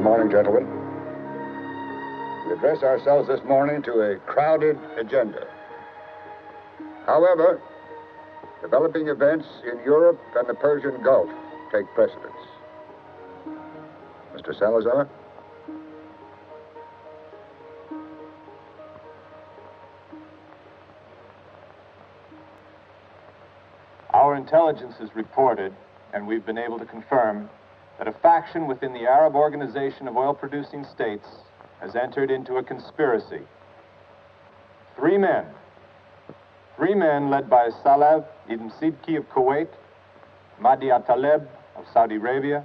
Good morning, gentlemen. We address ourselves this morning to a crowded agenda. However, developing events in Europe and the Persian Gulf take precedence. Mr. Salazar? Our intelligence has reported, and we've been able to confirm, that a faction within the Arab Organization of Oil-Producing States has entered into a conspiracy. Three men led by Saleh ibn Sidki of Kuwait, Mahdi al-Taleb of Saudi Arabia,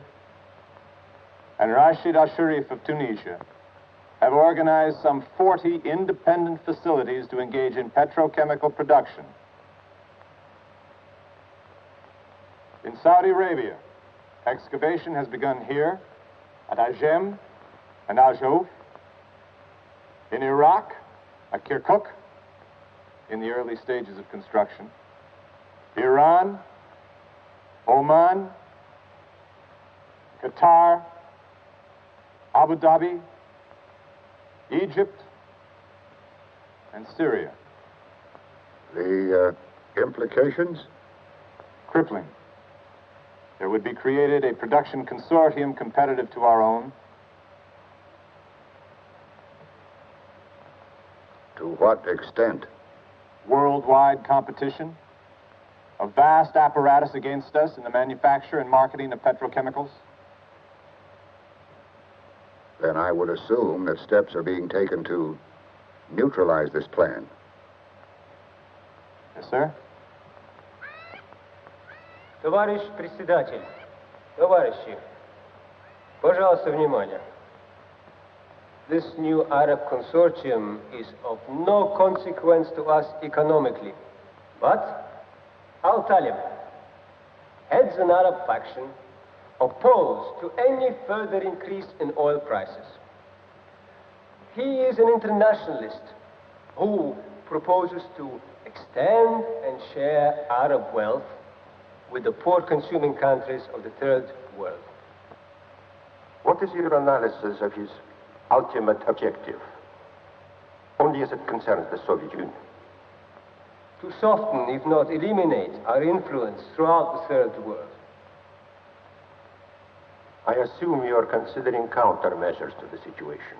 and Rashid al-Sharif of Tunisia, have organized some 40 independent facilities to engage in petrochemical production. In Saudi Arabia, excavation has begun here at Ajem and Al Jouf. In Iraq, at Kirkuk, in the early stages of construction. Iran, Oman, Qatar, Abu Dhabi, Egypt, and Syria. The implications? Crippling. There would be created a production consortium competitive to our own. To what extent? Worldwide competition. A vast apparatus against us in the manufacture and marketing of petrochemicals. Then I would assume that steps are being taken to neutralize this plan. Yes, sir. Товарищ председатель, товарищи, пожалуйста, внимание. This new Arab consortium is of no consequence to us economically. But Al-Talib heads an Arab faction opposed to any further increase in oil prices. He is an internationalist who proposes to extend and share Arab wealth with the poor consuming countries of the third world. What is your analysis of his ultimate objective, only as it concerns the Soviet Union? To soften, if not eliminate, our influence throughout the third world. I assume you are considering countermeasures to the situation.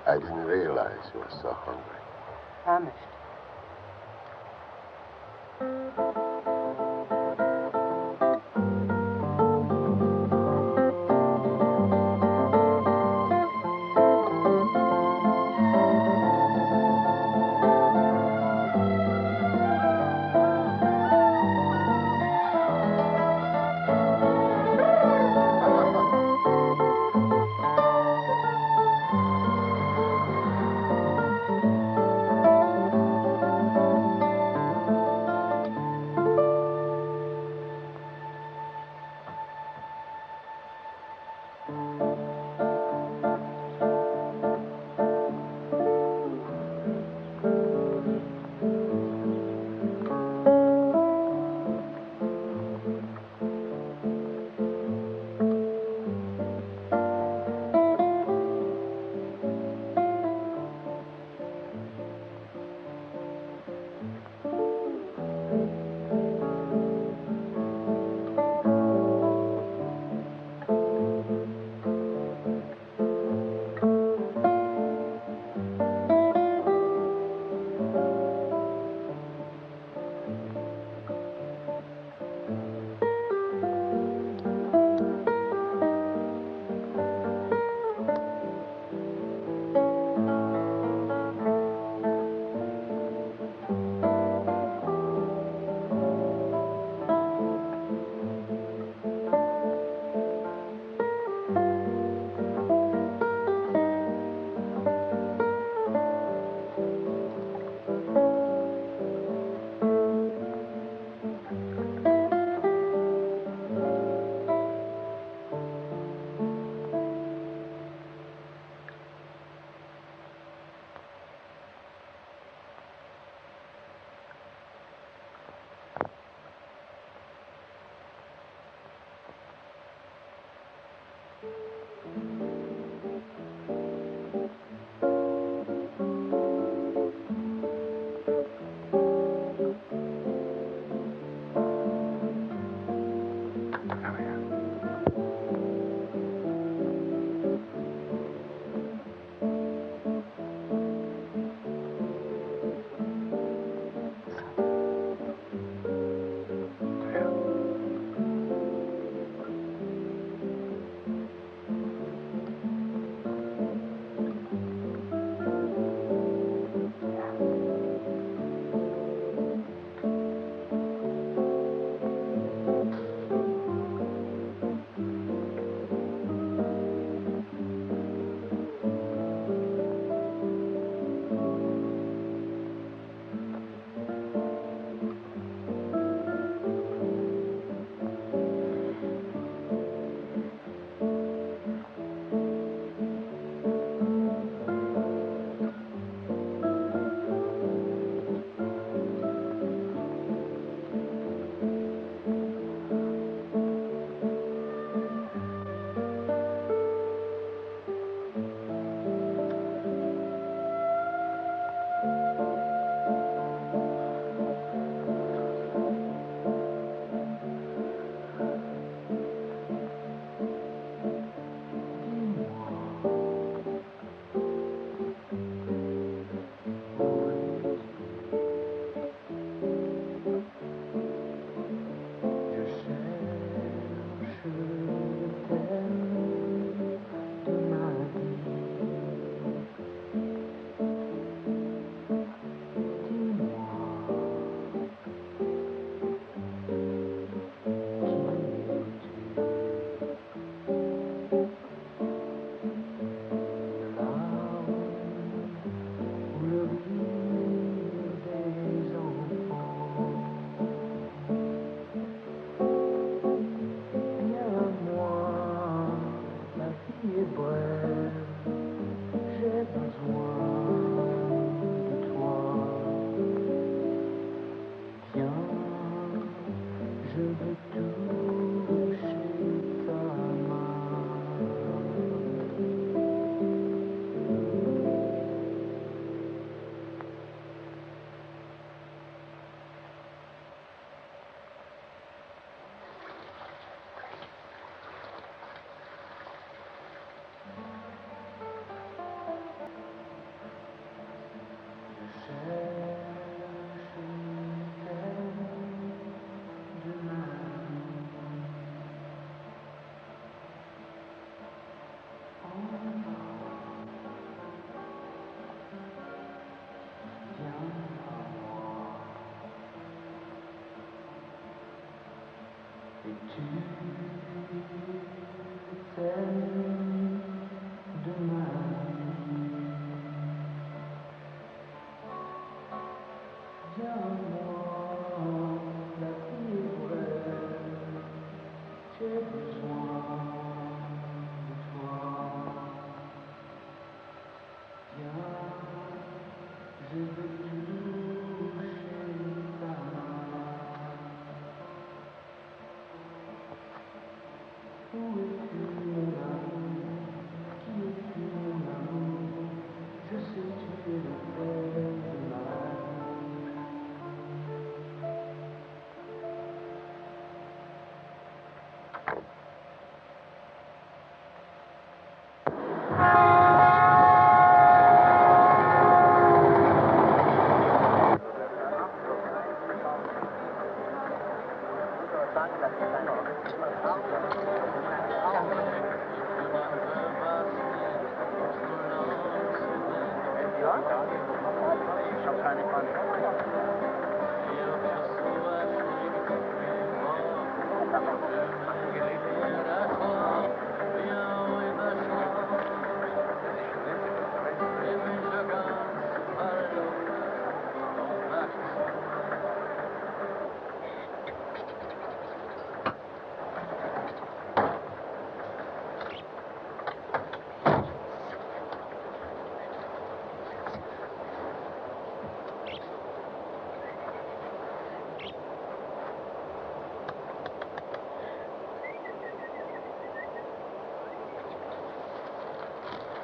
I didn't realize you were so hungry. Famished.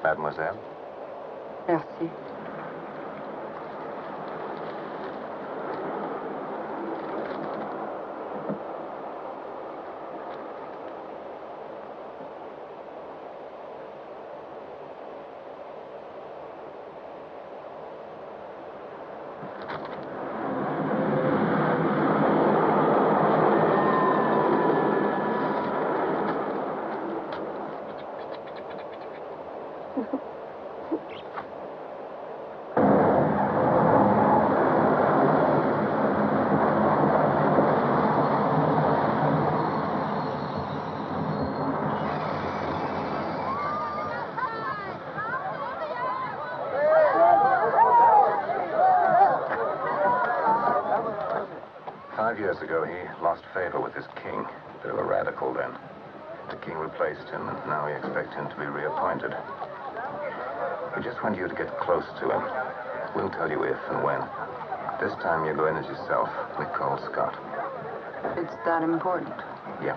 Mademoiselle? Merci. Years ago, he lost favor with his king. Bit of a radical then. The king replaced him, and now we expect him to be reappointed. We just want you to get close to him. We'll tell you if and when. This time you're going as yourself, Nicole Scott. It's that important. Yeah.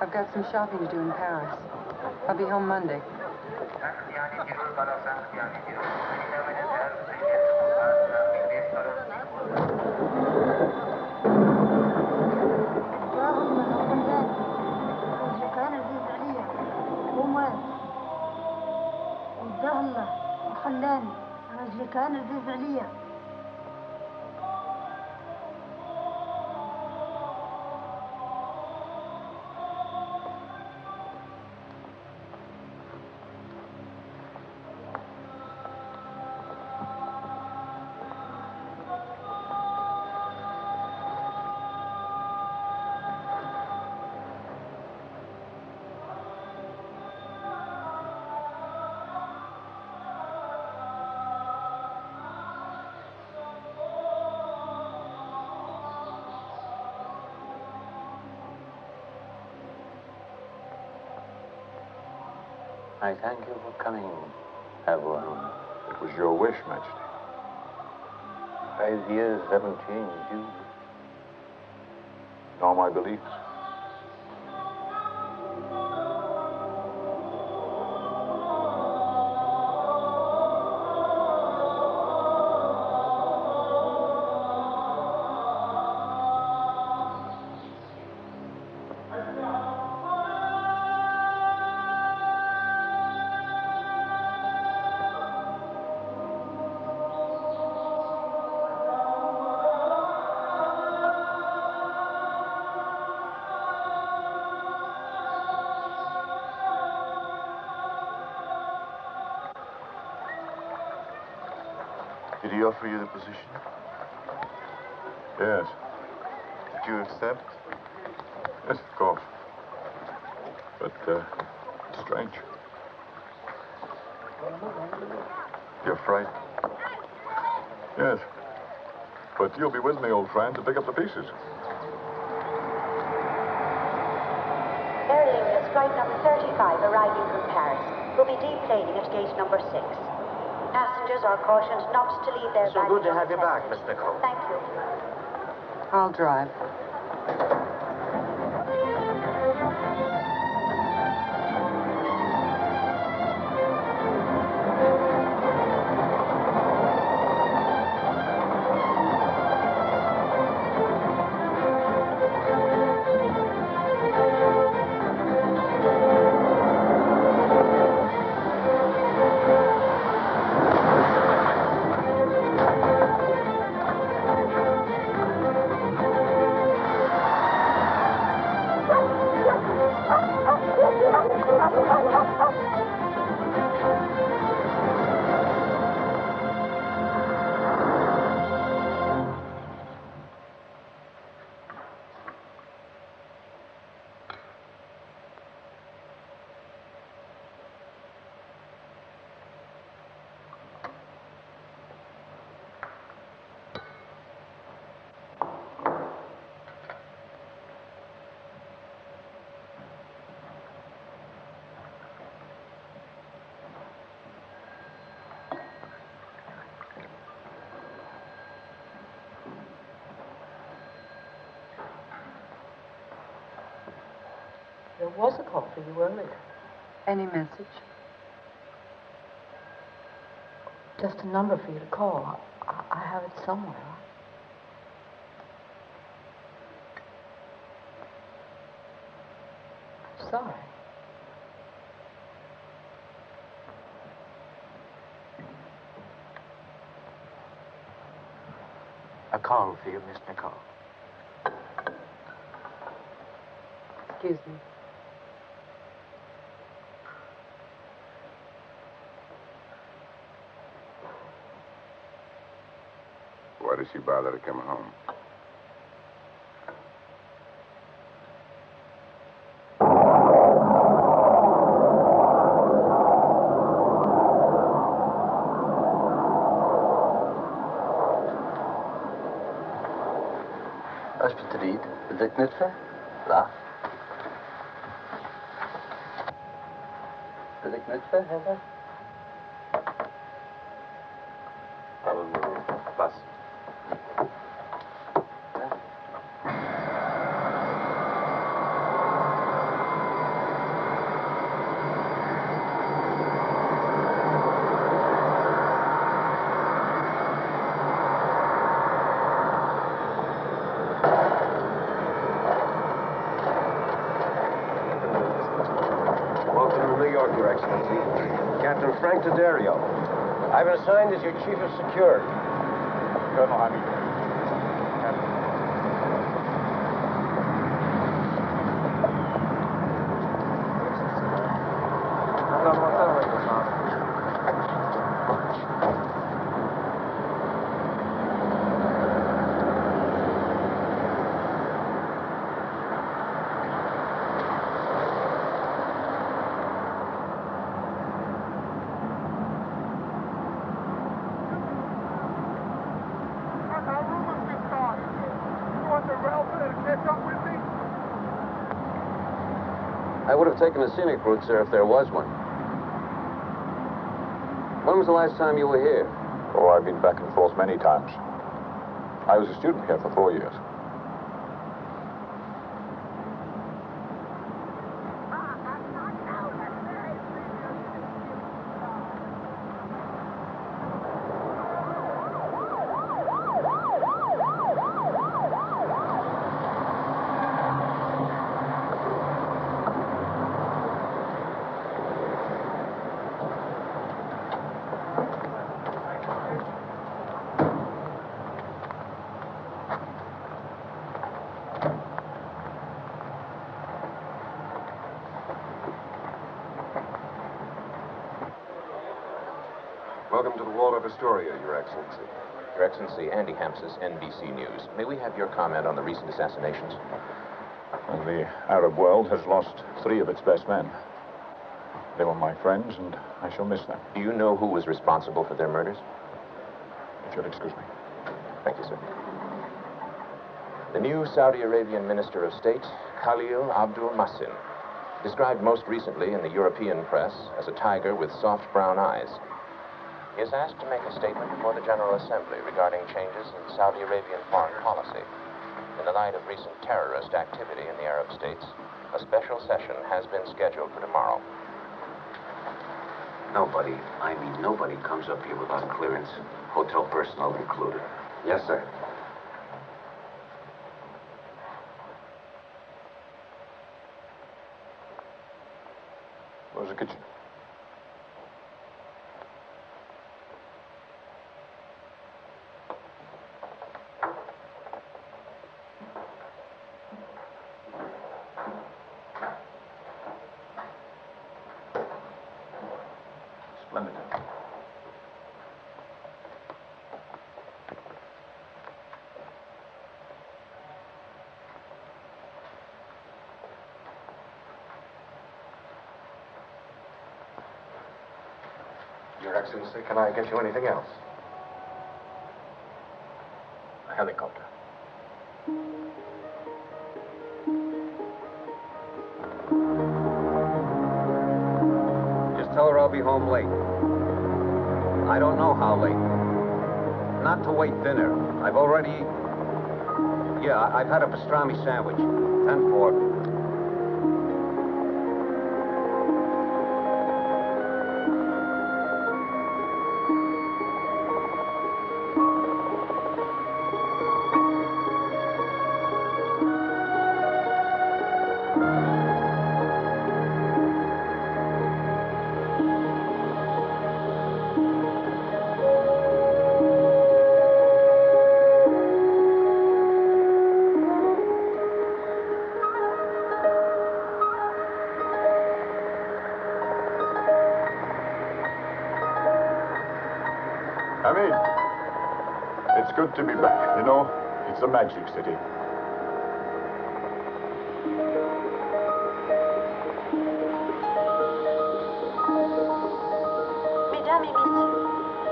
I've got some shopping to do in Paris. I'll be home Monday. خلاني رجلي كان عزيز عليا. I thank you for coming, everyone. It was your wish, Majesty. 5 years haven't changed you. Nor my beliefs. Did he offer you the position? Yes. Did you accept? Yes, of course. But, it's strange. You're frightened? Yes. But you'll be with me, old friend, to pick up the pieces. Air Lingus, flight number 35, arriving from Paris, will be deplaning at gate number 6. Passengers are cautioned not to leave their baggage. So good to have you unattended. back, Miss Nicole. Thank you. I'll drive. There was a call for you earlier. Any message? Just a number for you to call. I have it somewhere. I'm sorry. A call for you, Miss Nicole. Excuse me. Why does she bother to come home? Als betried, de knutsen, la. De knutsen hebben. Pas. Frank D'Addario. I've been assigned as your chief of security. Colonel Honey. I would have taken a scenic route, sir, if there was one. When was the last time you were here? Oh, I've been back and forth many times. I was a student here for 4 years. Welcome to the Wall of Astoria, Your Excellency. Your Excellency, Andy Hampsis, NBC News. May we have your comment on the recent assassinations? Well, the Arab world has lost 3 of its best men. They were my friends, and I shall miss them. Do you know who was responsible for their murders? If you'll excuse me. Thank you, sir. The new Saudi Arabian Minister of State, Khalil Abdul Masin, described most recently in the European press as a tiger with soft brown eyes. He is asked to make a statement before the General Assembly regarding changes in Saudi Arabian foreign policy. In the light of recent terrorist activity in the Arab states, a special session has been scheduled for tomorrow. Nobody comes up here without clearance, hotel personnel included. Yes, sir. Where's the kitchen? Splendid. Your Excellency, can I get you anything else? A helicopter. Just tell her I'll be home late. I don't know how late. Not to wait dinner. I've already eaten. Yeah, I've had a pastrami sandwich. 10-4. Hamid, it's good to be back. You know, it's a magic city. Mesdames et messieurs,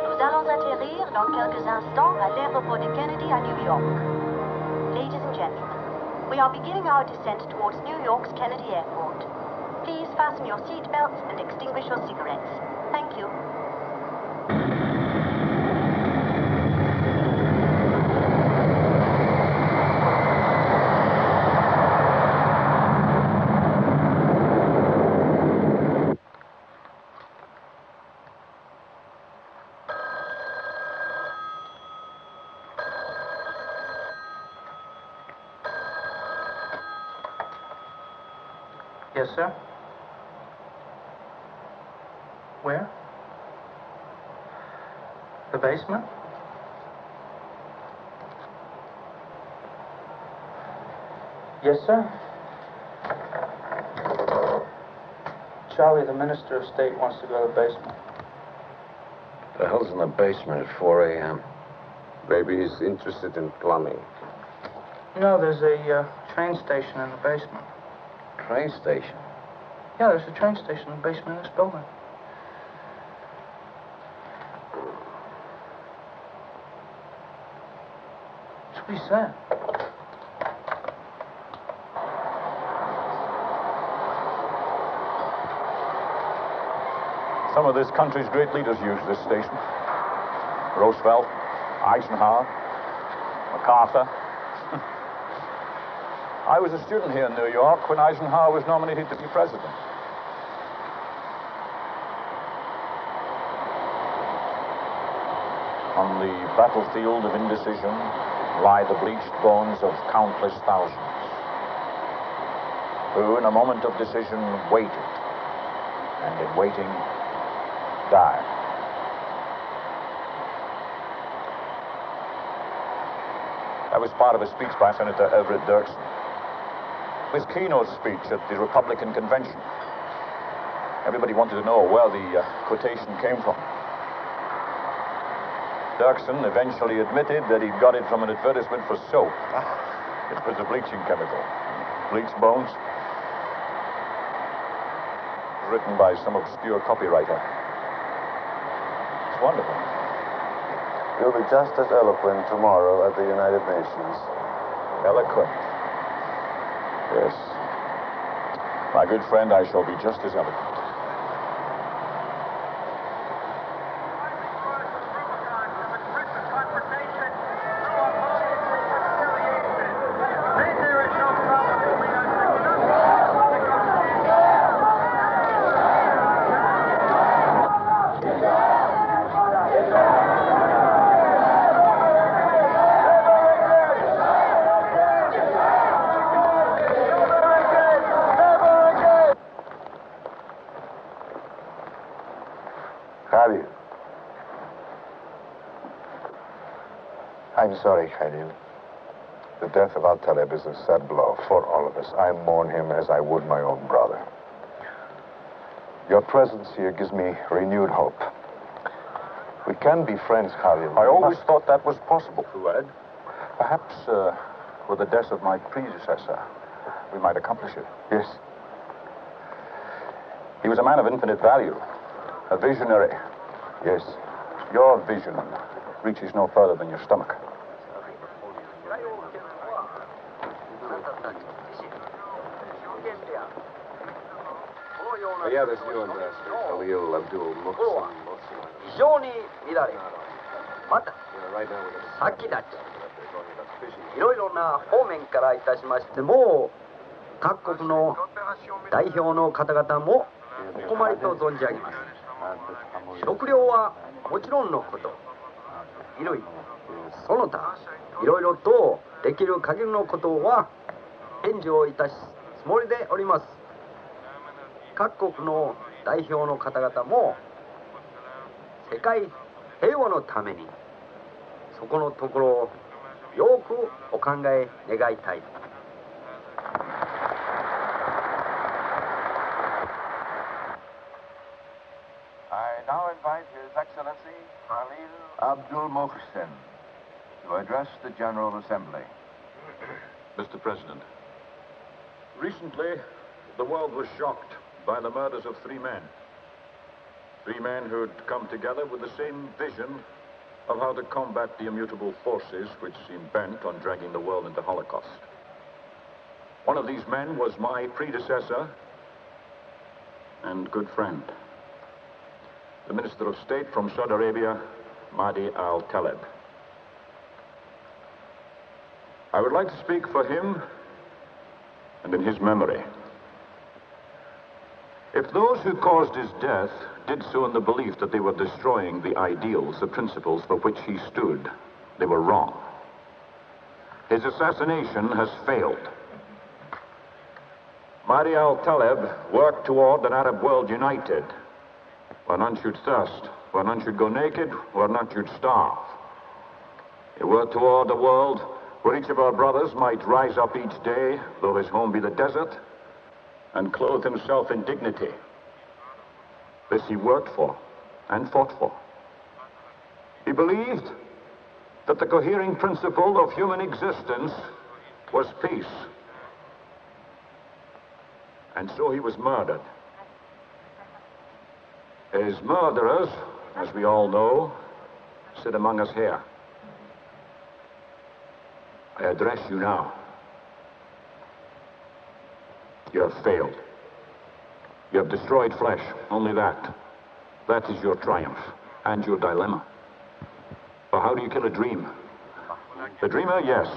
nous allons atterrir dans quelques instants à l'aéroport de Kennedy à New York. Ladies and gentlemen, we are beginning our descent towards New York's Kennedy Airport. Please fasten your seatbelts and extinguish your cigarettes. Thank you. Yes, sir. Where? The basement? Yes, sir. Charlie, the Minister of State wants to go to the basement. The hell's in the basement at 4 a.m.? Maybe he's interested in plumbing. No, there's a train station in the basement. Train station? Yeah, there's a train station in the basement of this building. That's what he said. Some of this country's great leaders use this station. Roosevelt, Eisenhower, MacArthur. I was a student here in New York when Eisenhower was nominated to be president. On the battlefield of indecision lie the bleached bones of countless thousands who, in a moment of decision, waited, and in waiting, died. That was part of a speech by Senator Everett Dirksen. His keynote speech at the Republican convention. Everybody wanted to know where the quotation came from. Dirksen eventually admitted that he got it from an advertisement for soap. It was a bleaching chemical. Bleached bones. Written by some obscure copywriter. It's wonderful. You'll be just as eloquent tomorrow at the United Nations. Eloquent. Yes. My good friend, I shall be just as eloquent. Khalil. I'm sorry, Khalil. The death of Al-Talib is a sad blow for all of us. I mourn him as I would my own brother. Your presence here gives me renewed hope. We can be friends, Khalil. I always thought that was possible. What? Perhaps with the death of my predecessor, we might accomplish it. Yes. He was a man of infinite value. A visionary. Yes. Your vision reaches no further than your stomach. Yeah, this new ambassador, Khalil Abdul Muhsin. 非常に乱れまた Right now we're 先立ちいろいろな方面からいたしましても各国の代表の方々もお困りと存じ上げます食料はもちろんのこと衣類その他いろいろとできる限りのことは援助をいたすつもりでおります各国の代表の方々も世界平和のためにそこのところをよくお考え願いたい。I now invite His Excellency Khalil Abdul Mohsen to address the General Assembly. Mr. President, recently the world was shocked by the murders of 3 men. 3 men who'd come together with the same vision of how to combat the immutable forces which seem bent on dragging the world into Holocaust. One of these men was my predecessor and good friend, the Minister of State from Saudi Arabia, Mahdi al-Taleb. I would like to speak for him and in his memory. If those who caused his death did so in the belief that they were destroying the ideals, the principles for which he stood, they were wrong. His assassination has failed. Mahdi al-Taleb worked toward an Arab world united, where none should thirst, where none should go naked, where none should starve. He worked toward a world where each of our brothers might rise up each day, though his home be the desert, and clothe himself in dignity. This he worked for and fought for. He believed that the cohering principle of human existence was peace. And so he was murdered. His murderers, as we all know, sit among us here. I address you now. You have failed. You have destroyed flesh, only that. That is your triumph and your dilemma. For how do you kill a dream? The dreamer, yes.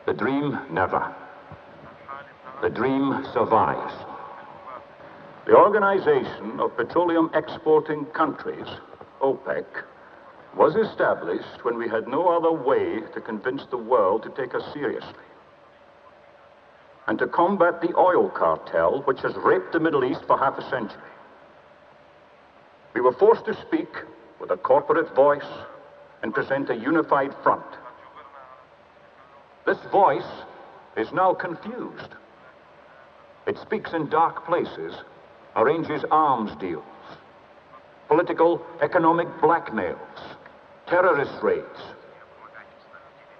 The dream, never. The dream survives. The Organization of Petroleum Exporting Countries, OPEC, was established when we had no other way to convince the world to take us seriously, and to combat the oil cartel which has raped the Middle East for half a century. We were forced to speak with a corporate voice and present a unified front. This voice is now confused. It speaks in dark places, arranges arms deals, political, economic blackmails, terrorist raids,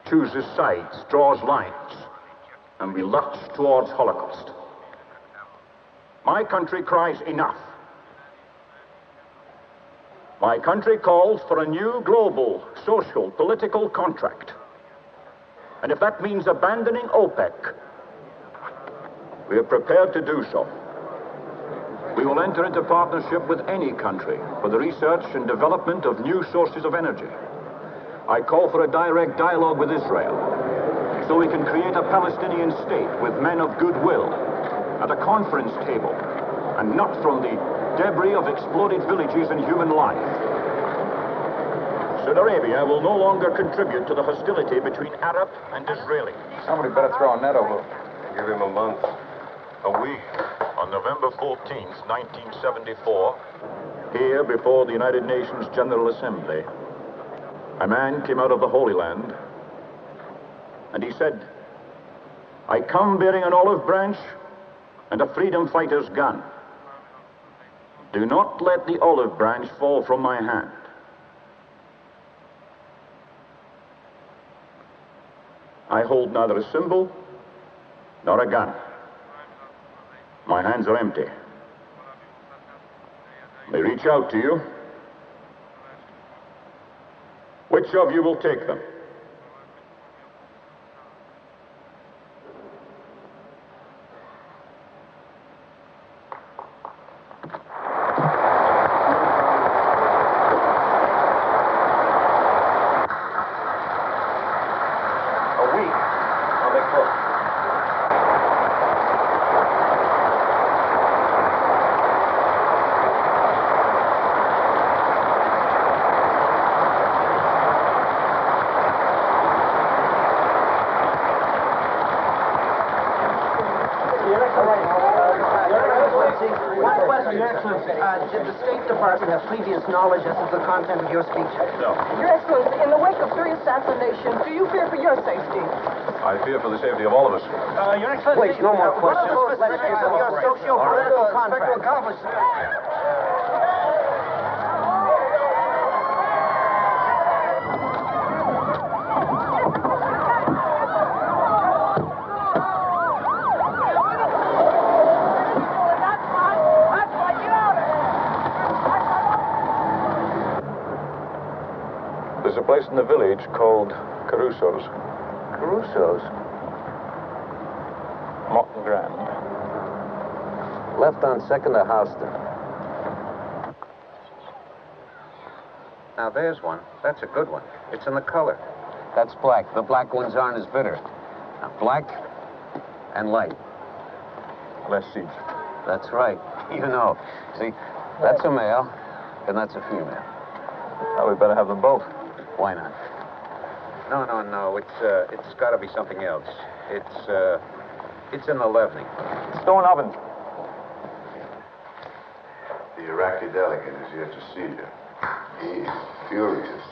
chooses sides, draws lines, and we lurch towards Holocaust. My country cries enough. My country calls for a new global, social, political contract. And if that means abandoning OPEC, we are prepared to do so. We will enter into partnership with any country for the research and development of new sources of energy. I call for a direct dialogue with Israel, so we can create a Palestinian state with men of goodwill at a conference table, and not from the debris of exploded villages and human life. Saudi Arabia will no longer contribute to the hostility between Arab and Israeli. Somebody better throw a net over. Give him a month. A week. On November 14th, 1974, here before the United Nations General Assembly, a man came out of the Holy Land, and he said, "I come bearing an olive branch and a freedom fighter's gun. Do not let the olive branch fall from my hand." I hold neither a symbol nor a gun. My hands are empty. They reach out to you. Which of you will take them? A week. I'll make both. Your Excellency, did the State Department have previous knowledge as to the content of your speech? No. Your Excellency, in the wake of 3 assassinations, do you fear for your safety? I fear for the safety of all of us. Your Excellency, Please, no more questions. What are the specifics of your socio-political contract? a place in the village called Caruso's. Caruso's? Morton Grand. Left on 2nd to Houston. Now, there's one. That's a good one. It's in the color. That's black. The black ones aren't as bitter. Now, black and light. Less seeds. That's right. You know. See, that's a male, and that's a female. Well, we better have them both. Why not? No. It's got to be something else. It's in the leavening. Stone oven. The Iraqi delegate is here to see you. He is furious.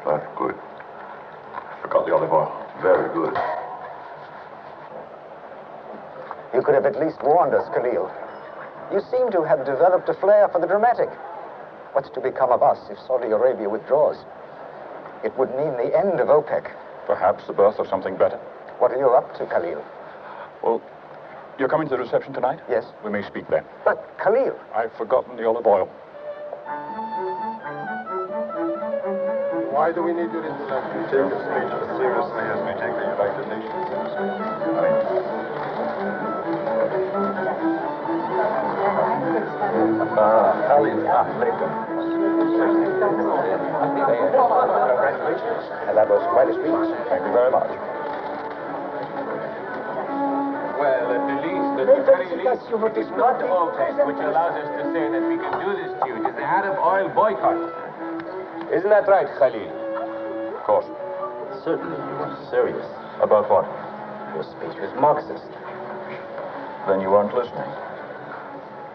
That's good. Forgot the olive oil. Very good. You could have at least warned us, Khalil. You seem to have developed a flair for the dramatic. What's to become of us if Saudi Arabia withdraws? It would mean the end of OPEC. Perhaps the birth of something better. What are you up to, Khalil? Well, you're coming to the reception tonight? Yes. We may speak then. But, Khalil... I've forgotten the olive oil. Why do we need your intellect? You take the speech as seriously as we take the United Nations seriously. Later. Congratulations. And that was quite a speech. Thank you very much. Well, at the very least, it is not OPEC which allows us to say that we can do this to you. It is the Arab oil boycott. Isn't that right, Khalil? Of course. Certainly, you were serious. About what? Your speech was Marxist. Then you weren't listening.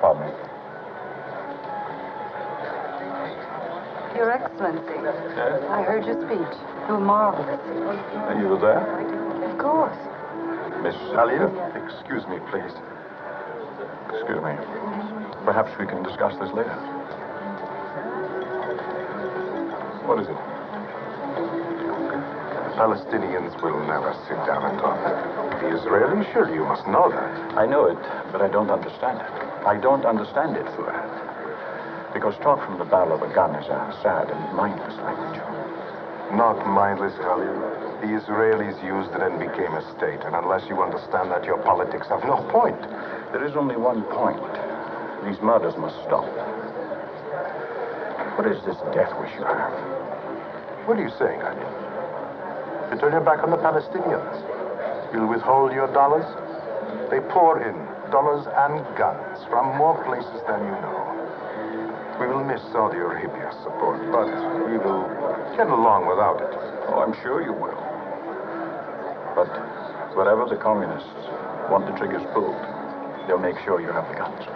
Pardon me. Your Excellency. Yes? I heard your speech. You were marvelous. And you were there? Of course. Miss Alia, excuse me, please. Excuse me. Perhaps we can discuss this later. What is it? Palestinians will never sit down and talk. The Israelis, surely you must know that. I know it, but I don't understand it. I don't understand it, Fuad. Because talk from the barrel of a gun is a sad and mindless language. Not mindless, Khalil. The Israelis used it and became a state, and unless you understand that, your politics have no point. There is only one point. These murders must stop. What is this death wish you have? What are you saying, Khalil? You turn your back on the Palestinians. You'll withhold your dollars? They pour in dollars and guns from more places than you know. We will miss Saudi Arabia's support, but we will get along without it. Oh, I'm sure you will. But wherever the communists want the triggers pulled, they'll make sure you have the guns.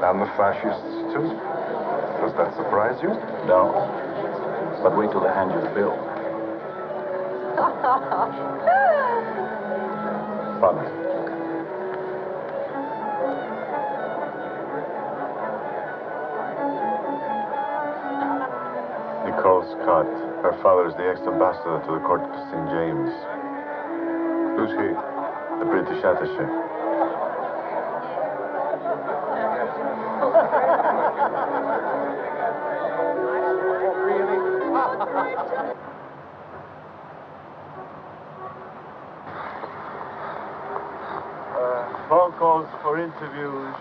And the fascists, too? Does that surprise you? No. But wait till they hand you the bill. Pardon me. Nicole Scott. Her father is the ex-ambassador to the court of St. James. Who's he? The British attaché. Phone calls for interviews,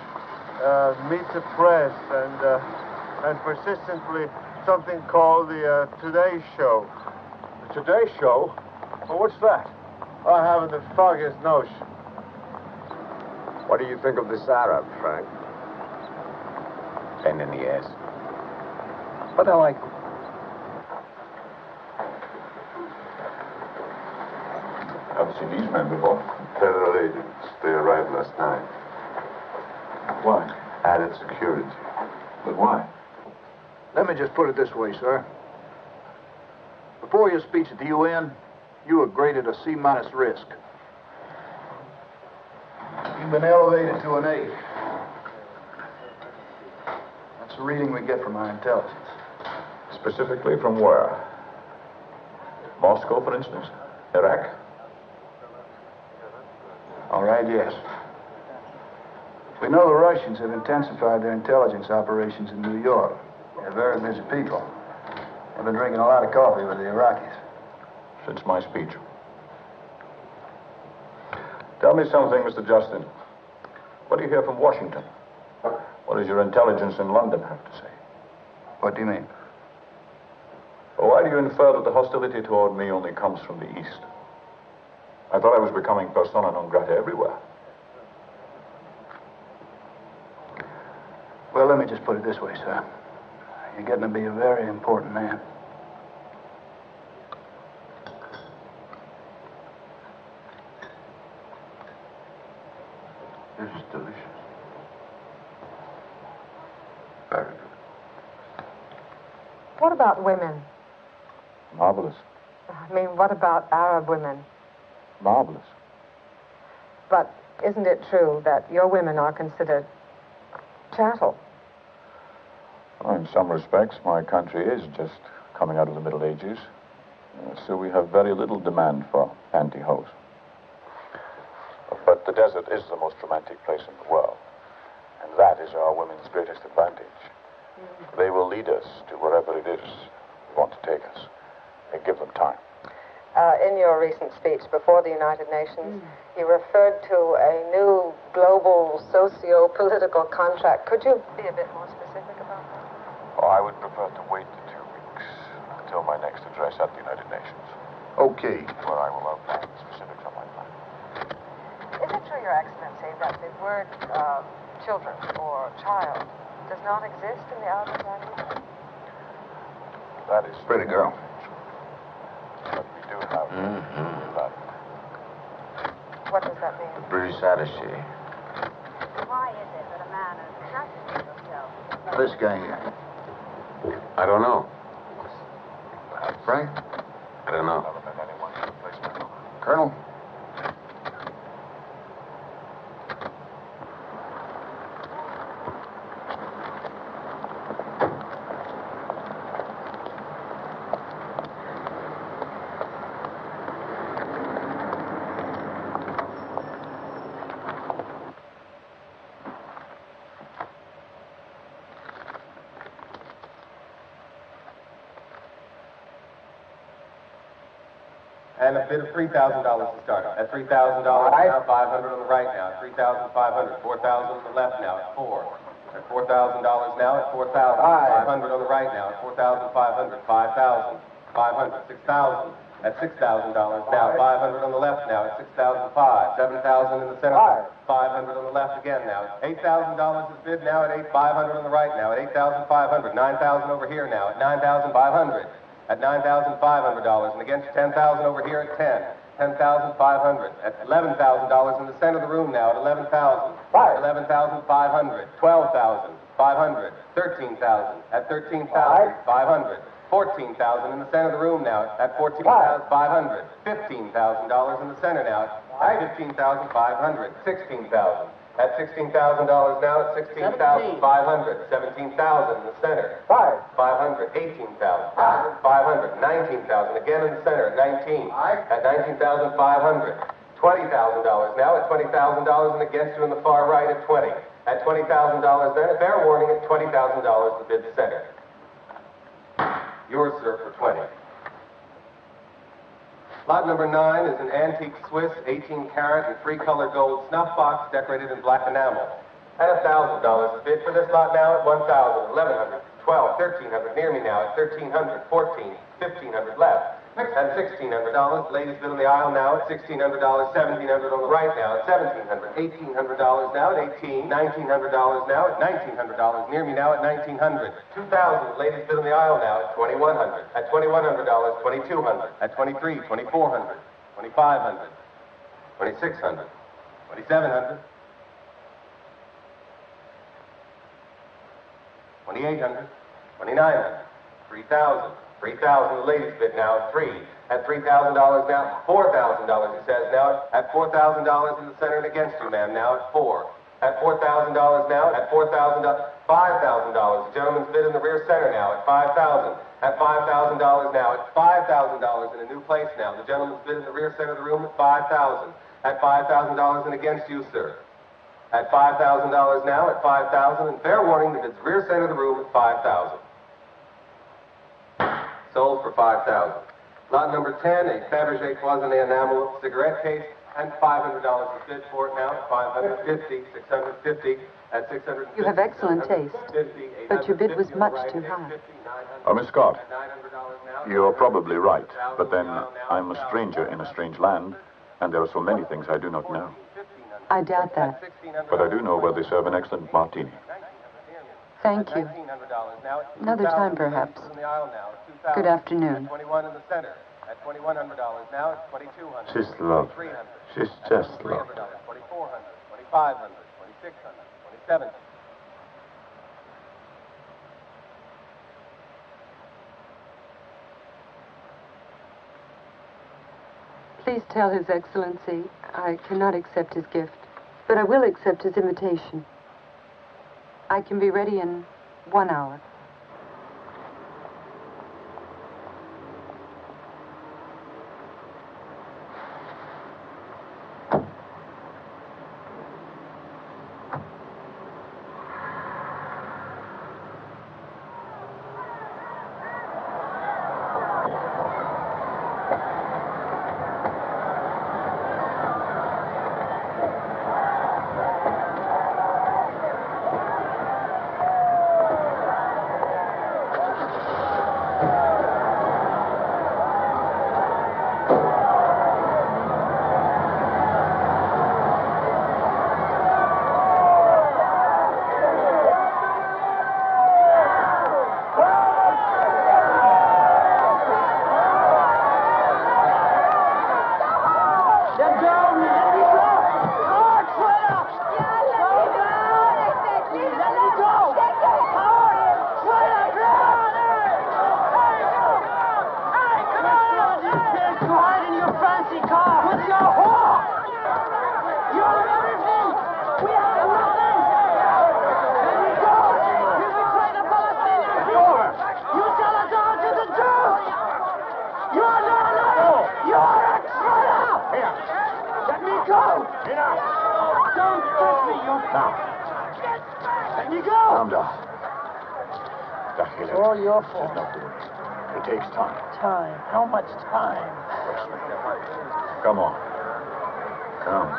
meet the press, and persistently something called the Today Show. The Today Show? Well, what's that? I haven't the foggiest notion. What do you think of this Arab, Frank? Pain in the ass. But I like him. Haven't seen these men before. Federal agents. They arrived last night. Why? Added security. But why? Let me just put it this way, sir. Before your speech at the UN, you were graded a C- risk. You've been elevated to an A. That's the reading we get from our intelligence. Specifically from where? Moscow, for instance? Iraq? All right, yes. We know the Russians have intensified their intelligence operations in New York. They're very busy people. They've been drinking a lot of coffee with the Iraqis. Since my speech. Tell me something, Mr. Justin. What do you hear from Washington? What does your intelligence in London have to say? What do you mean? Well, why do you infer that the hostility toward me only comes from the East? I thought I was becoming persona non grata everywhere. Well, let me just put it this way, sir. You're getting to be a very important man. This is delicious. Very good. What about women? Marvelous. I mean, what about Arab women? Marvelous. But isn't it true that your women are considered chattel? Well, in some respects, my country is just coming out of the Middle Ages. So we have very little demand for pantyhose. But the desert is the most romantic place in the world. And that is our women's greatest advantage. They will lead us to wherever it is they want to take us. They give them time. In your recent speech before the United Nations, you referred to a new global socio-political contract. Could you be a bit more specific about that? Oh, I would prefer to wait the 2 weeks until my next address at the United Nations. Okay. Where I will outline the specifics of my plan. Is it true, Your Excellency, that the word children or child does not exist in the Arabic language? That is pretty girl. But we do have that. What does that mean? British attaché. Why is it that a man is attracted to himself? This guy here. I don't know. Frank? I don't know. Colonel? And a bid of $3,000 to start on. At $3,000 now, 500 on the right now. At 3,500, 4,000 on the left now. At 4. At $4,000 now. At 4,000. 500 on the right now. At 4,500. 5,000. 500. 6,000. At $6,000 now. 500 on the left now. At 6,005. 7,000 in the center. 500 on the left again now. $8,000 is bid now. At 8,500 on the right now. At 8,500. 9,000 over here now. At 9,500. At $9,500, and against 10,000 over here at 10. 10,500. At $11,000 in the center of the room now at 11,000. 11,500. 12,500. 13,000. At 13,500. 14,000 in the center of the room now at 14,500. $15,000 in the center now at 15,500. 16,000. At $16,000 now at 16,500. 17,000 in the center. 500. 18,000. 500. 19,000 again in the center at 19. At 19,500. $20,000 now at $20,000 and against you in the far right at 20. At $20,000 then, a fair warning at $20,000 the bid center. Yours, sir, for 20. Lot number 9 is an antique Swiss 18-karat and 3-color gold snuff box decorated in black enamel. At $1,000 the bid for this lot now at 1,000, 1,100, 12, 1,300 near me now at 1,300, 14, 1,500 left. At $1,600, ladies bid on the aisle now at $1,600, 1,700 on the right now at $1,700, $1,800 now at 18, $1,900 now at $1,900 near me now at 1,900, 2,000, ladies bid on the aisle now at 2,100, at $2,100, 2,200, at 23, 2,400, 2,500, 2,600, 2,700, 2,800, 2,900, 3,000. 3,000, the ladies bid now at 3. At $3,000 now, $4,000, he says now. At $4,000 in the center and against you, ma'am, now at 4. At $4,000 now, at $4,000, $5,000. The gentleman's bid in the rear center now at 5,000. At $5,000 now, at $5,000 in a new place now. The gentleman's bid in the rear center of the room at 5,000. At $5,000 and against you, sir. At $5,000 now, at $5,000, and fair warning that it's rear center of the room at $5,000. Sold for $5,000. Lot number 10, a Fabergé cloisonné enamel cigarette case, and $500 is bid for it now at $550, $650, at $650. You have excellent taste, but your bid was much too high. Miss Scott, you're probably right, but then I'm a stranger in a strange land, and there are so many things I do not know. I doubt that. But I do know where they serve an excellent martini. Thank you. Another time, perhaps. Good afternoon. At $2,100 now, it's $2,200. She's lovely. She's just lovely. $2,400, $2,500, $2,600, $2,700. Please tell His Excellency I cannot accept his gift, but I will accept his invitation. I can be ready in 1 hour. It takes time. Time? How much time? Come on. Come.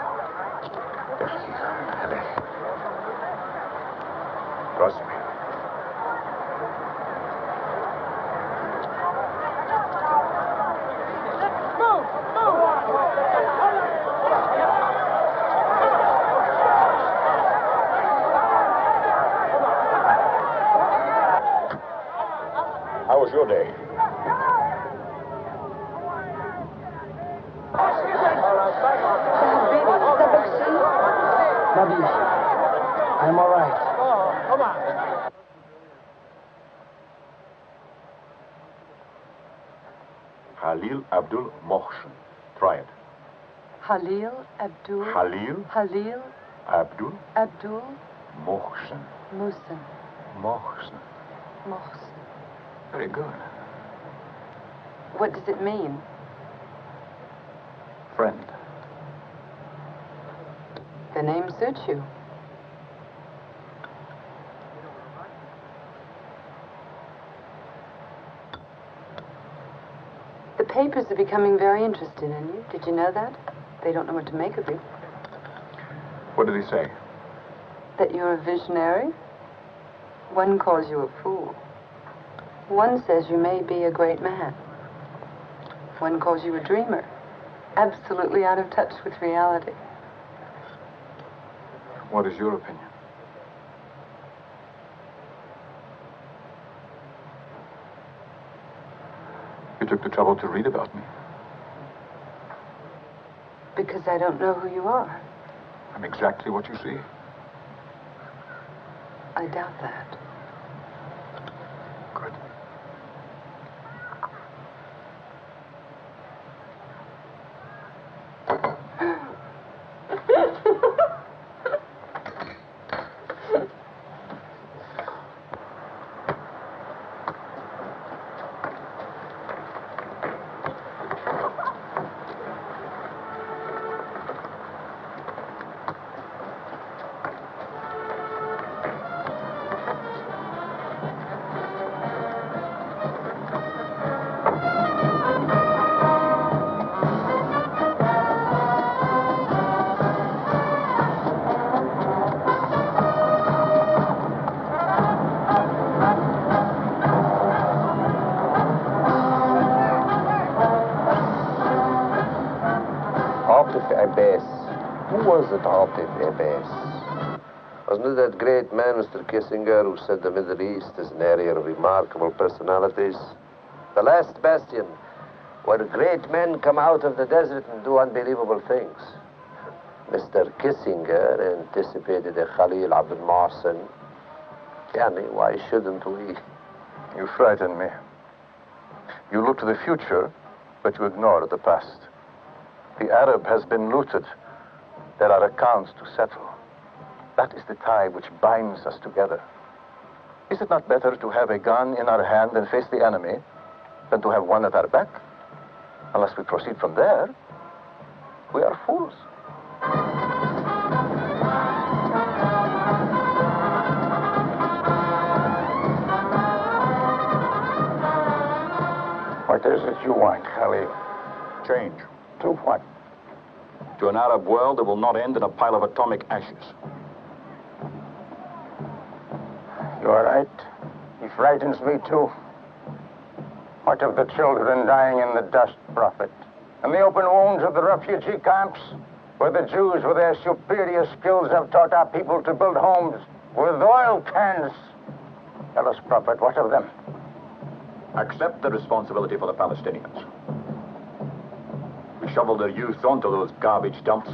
Trust me. How was your day? I'm all right. Oh, come on. Khalil Abdul Mohsen. Try it. Khalil Abdul. Khalil Khalil Abdul Abdul Mohsen. Mohsen. Mohsen. Mohsen. Very good. What does it mean? Friend. The name suits you. The papers are becoming very interested in you. Did you know that? They don't know what to make of you. What did he say? That you're a visionary. One calls you a fool. One says you may be a great man. One calls you a dreamer. Absolutely out of touch with reality. What is your opinion? You took the trouble to read about me. Because I don't know who you are. I'm exactly what you see. I doubt that. Good. Atif Abbas. Who was it, Atif Abbas? Wasn't it that great man, Mr. Kissinger, who said the Middle East is an area of remarkable personalities? The last bastion, where great men come out of the desert and do unbelievable things. Mr. Kissinger anticipated a Khalil Abdul Mohsen. Yani, why shouldn't we? You frighten me. You look to the future, but you ignore the past. The Arab has been looted. There are accounts to settle. That is the tie which binds us together. Is it not better to have a gun in our hand and face the enemy than to have one at our back? Unless we proceed from there, we are fools. What is it you want, Khalil? Change. To what? To an Arab world that will not end in a pile of atomic ashes. You're right. He frightens me, too. What of the children dying in the dust, Prophet? And the open wounds of the refugee camps, where the Jews, with their superior skills, have taught our people to build homes with oil cans? Tell us, Prophet, what of them? Accept the responsibility for the Palestinians. We shovel their youth onto those garbage dumps,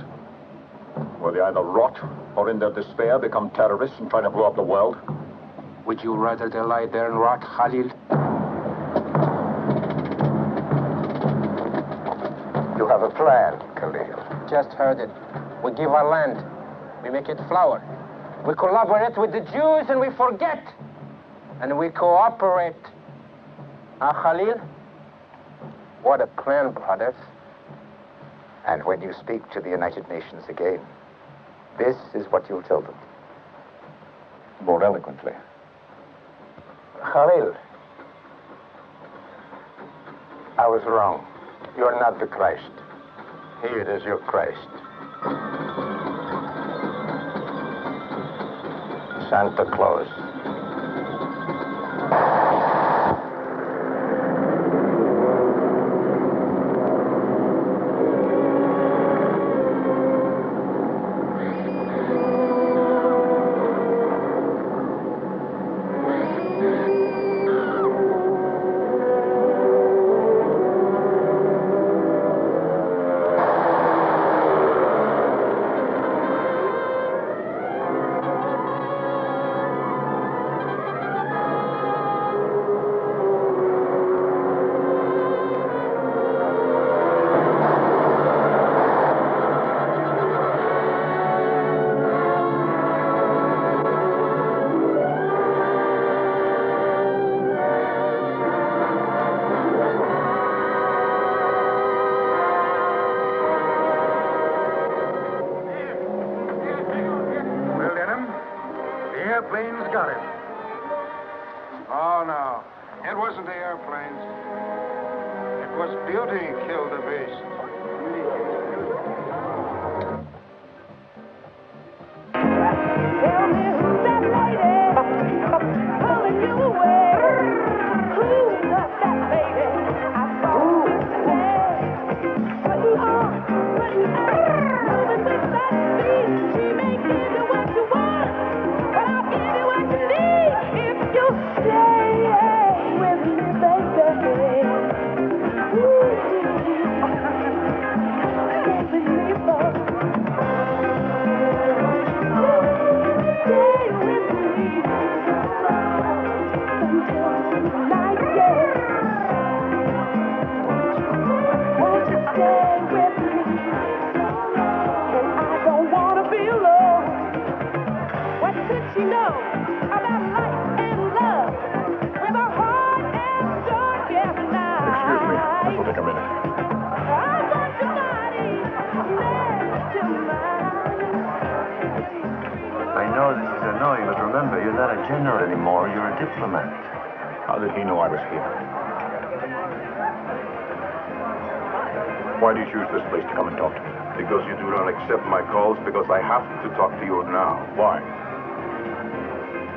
where they either rot or in their despair become terrorists and try to blow up the world. Would you rather they lie there and rot, Khalil? You have a plan, Khalil. Just heard it. We give our land. We make it flower. We collaborate with the Jews and we forget. And we cooperate. Khalil? What a plan, brothers. And when you speak to the United Nations again, this is what you'll tell them. More eloquently. Khalil, I was wrong. You're not the Christ. Here is your Christ. Santa Claus. airplanes got him. Oh, no. It wasn't the airplanes. It was beauty killed the beast. Tell me who's that lady pulling you away? Who's that lady I saw today? Putting on, moving with that speed. She may give you what you want, but I'll give you what you need if you stay with me, baby. Ooh. Stay with me, folks. She knows about life and love with her heart and soul. Yes, now. Excuse me. This will take a minute. I want your body next to mine. I know this is annoying, but remember, you're not a general anymore. You're a diplomat. How did he know I was here? Why do you choose this place to come and talk to me? Because you do not accept my calls, because I have to talk to you now. Why?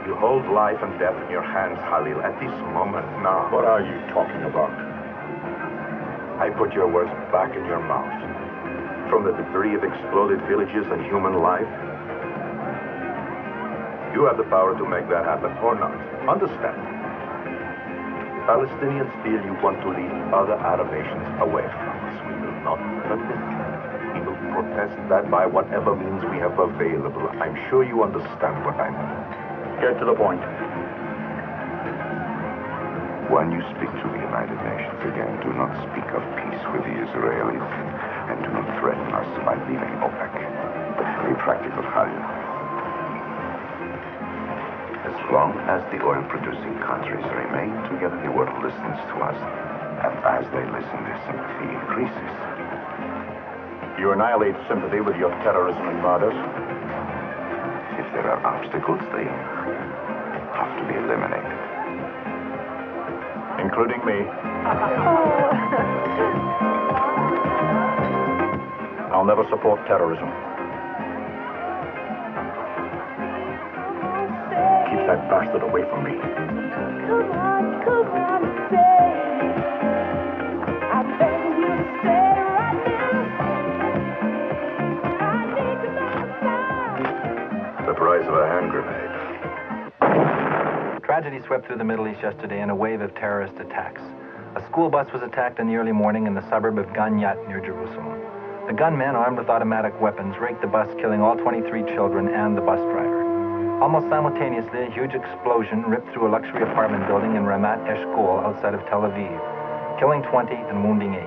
You hold life and death in your hands, Khalil, at this moment now. What are you talking about? I put your words back in your mouth. from the debris of exploded villages and human life? You have the power to make that happen, or not. Understand? The Palestinians feel you want to lead other Arab nations away from us. We will not permit it. We will protest that by whatever means we have available. I'm sure you understand what I mean. Get to the point. When you speak to the United Nations again, do not speak of peace with the Israelis, and do not threaten us by leaving OPEC. Be practical, Khalil. As long as the oil-producing countries remain together, the world listens to us. And as they listen, their sympathy increases. You annihilate sympathy with your terrorism and murders. If there are obstacles, they have to be eliminated. Including me. I'll never support terrorism. Keep that bastard away from me. Come on, stay. I'm begging you to stay right now. I need to know. The price of a hand grenade. Tragedy swept through the Middle East yesterday in a wave of terrorist attacks. A school bus was attacked in the early morning in the suburb of Ganyat near Jerusalem. The gunmen, armed with automatic weapons, raked the bus, killing all 23 children and the bus driver. Almost simultaneously, a huge explosion ripped through a luxury apartment building in Ramat Eshkol outside of Tel Aviv, killing 20 and wounding 8.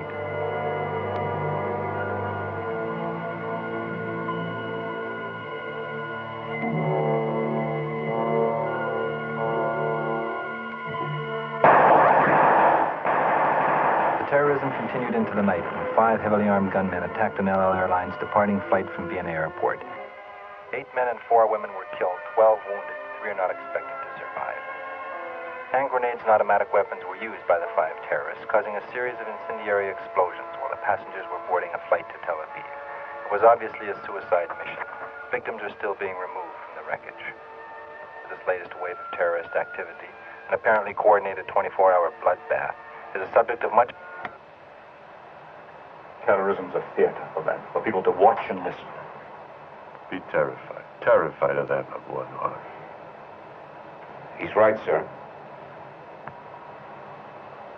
Terrorism continued into the night when 5 heavily armed gunmen attacked an LL Airlines departing flight from Vienna Airport. 8 men and 4 women were killed, 12 wounded, 3 are not expected to survive. Hand grenades and automatic weapons were used by the 5 terrorists, causing a series of incendiary explosions while the passengers were boarding a flight to Tel Aviv. It was obviously a suicide mission. Victims are still being removed from the wreckage. This latest wave of terrorist activity, an apparently coordinated 24-hour bloodbath, is a subject of much... Terrorism's a theater event for people to watch and listen. Be terrified. Terrified of that of one heart. He's right, sir.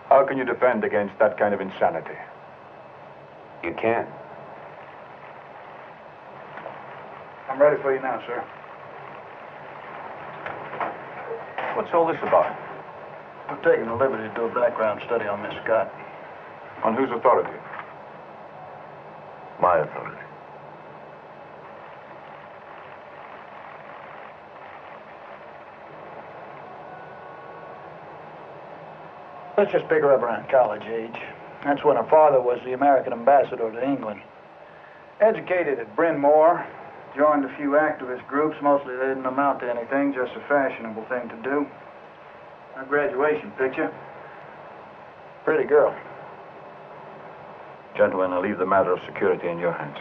How can you defend against that kind of insanity? You can't. I'm ready for you now, sir. What's all this about? We're taking the liberty to do a background study on Miss Scott. On whose authority? My authority. Let's just pick her up around college age. That's when her father was the American ambassador to England. Educated at Bryn Mawr, joined a few activist groups. Mostly they didn't amount to anything, just a fashionable thing to do. Her graduation picture. Pretty girl. Gentlemen, I'll leave the matter of security in your hands.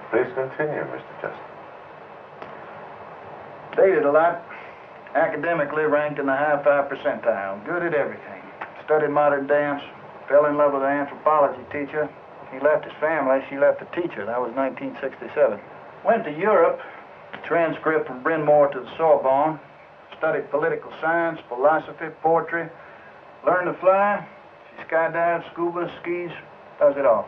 Please continue, Mr. Chester. Dated a lot. Academically ranked in the high 5 percentile. Good at everything. Studied modern dance. Fell in love with an anthropology teacher. He left his family. She left the teacher. That was 1967. Went to Europe. Transcript from Bryn Mawr to the Sorbonne. Studied political science, philosophy, poetry. Learned to fly. She skydives, scuba, skis. Does it all.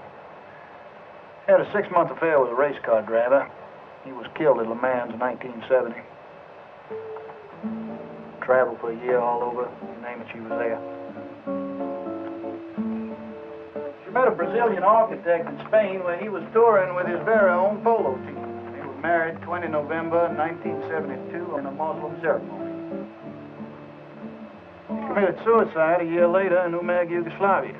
Had a 6-month affair with a race car driver. He was killed at Le Mans in 1970. Traveled for a year all over. You name it, she was there. She met a Brazilian architect in Spain where he was touring with his very own polo team. They were married 20 November 1972 in a Muslim ceremony. He committed suicide a year later in Umag, Yugoslavia.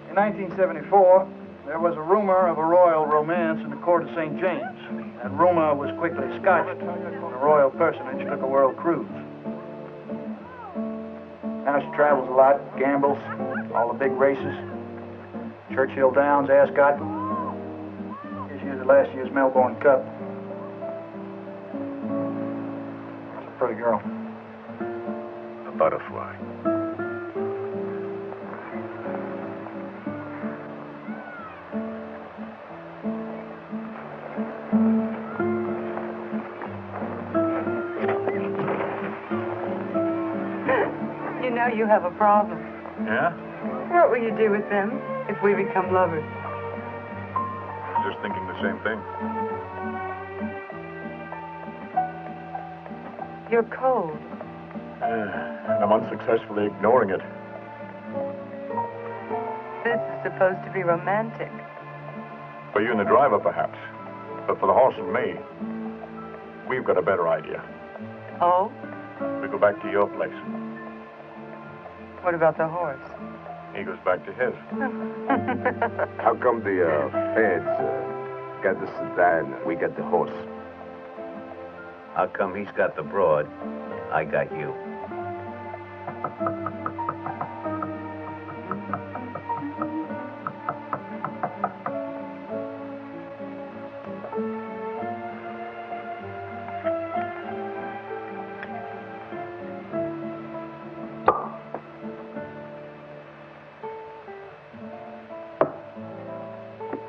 In 1974, there was a rumor of a royal romance in the court of St. James. That rumor was quickly scotched when a royal personage took a world cruise. Now she travels a lot, gambles, all the big races. Churchill Downs, Ascot. This year's the last year's Melbourne Cup. pretty girl? A butterfly. You know you have a problem. Yeah? What will you do with them if we become lovers? Just thinking the same thing. You're cold. And I'm unsuccessfully ignoring it. This is supposed to be romantic. For you and the driver, perhaps. But for the horse and me, we've got a better idea. Oh? We go back to your place. What about the horse? He goes back to his. How come the feds got the sedan, we got the horse? How come he's got the broad, I got you?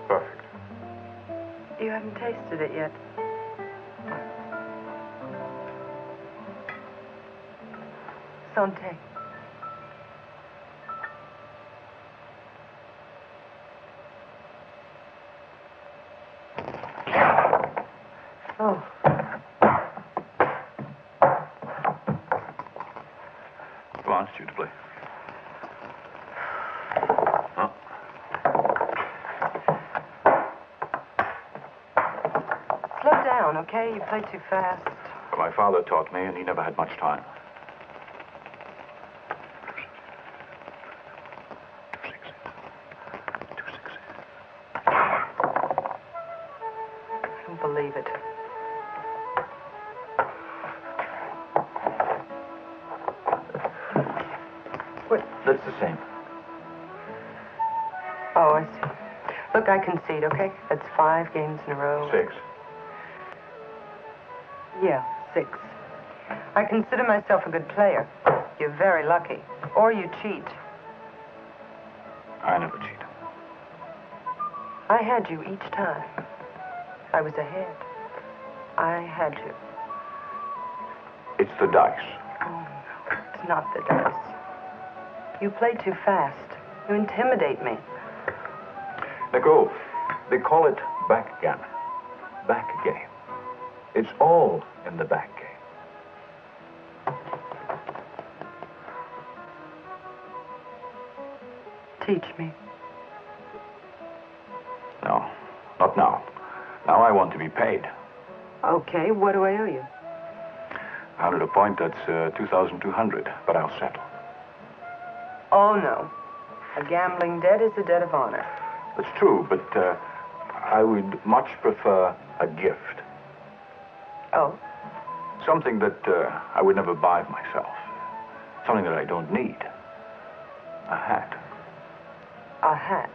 Perfect. You haven't tasted it yet. Santé. Oh. Who asked you to play? Huh? Slow down, okay? You play too fast. Well, my father taught me, and he never had much time. I don't believe it. What? That's the same. Oh, I see. Look, I concede, okay? That's 5 games in a row. 6. Yeah, 6. I consider myself a good player. You're very lucky. Or you cheat. I never cheat. I had you each time. I was ahead. I had you. It's the dice. Oh, no, it's not the dice. You play too fast. You intimidate me. Nicole, they call it backgammon. Back game. It's all in the back game. Teach me. No, not now. Now I want to be paid. Okay, what do I owe you? 100 a point, that's 2,200, but I'll settle. Oh, no. A gambling debt is a debt of honor. That's true, but I would much prefer a gift. Oh? Something that I would never buy myself. Something that I don't need. A hat. A hat?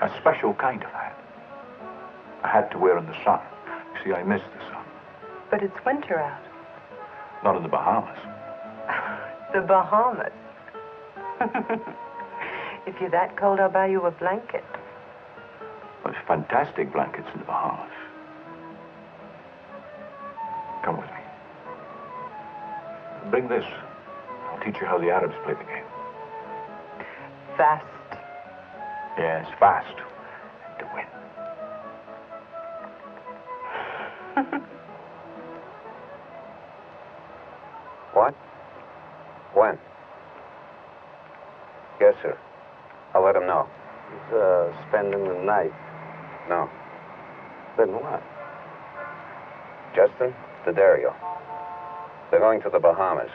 A special kind of hat. A hat to wear in the sun. You see, I miss the sun. But it's winter out. Not in the Bahamas. The Bahamas? If you're that cold, I'll buy you a blanket. There's fantastic blankets in the Bahamas. Come with me. Bring this. I'll teach you how the Arabs play the game. Fast. Yes, fast. To win. What? When? Yes, sir. I'll let him know. He's spending the night. No. Then what? Justin, to Dario. They're going to the Bahamas.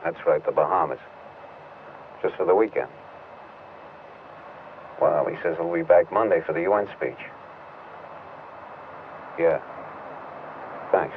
That's right, the Bahamas. Just for the weekend. Well, he says he'll be back Monday for the UN speech. Yeah. Thanks.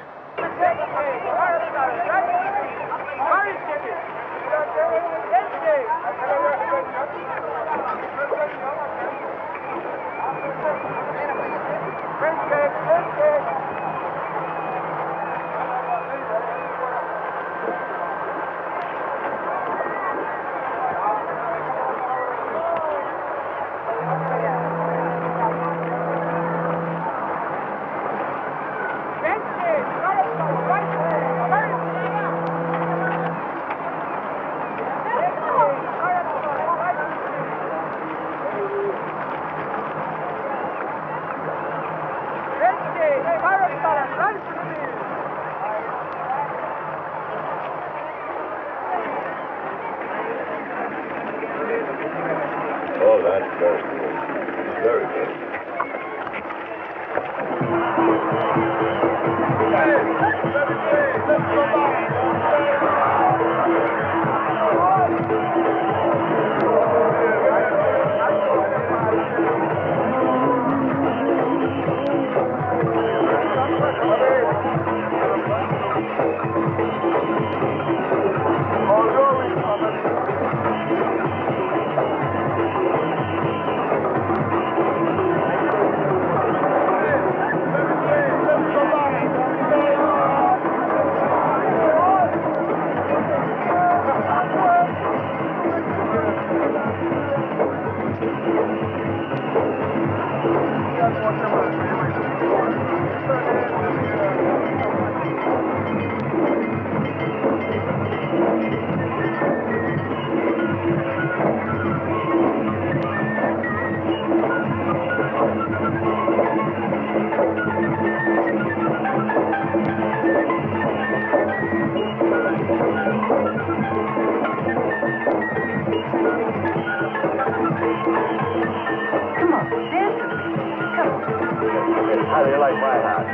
Oh, that's very good. Very good. How do you like my house?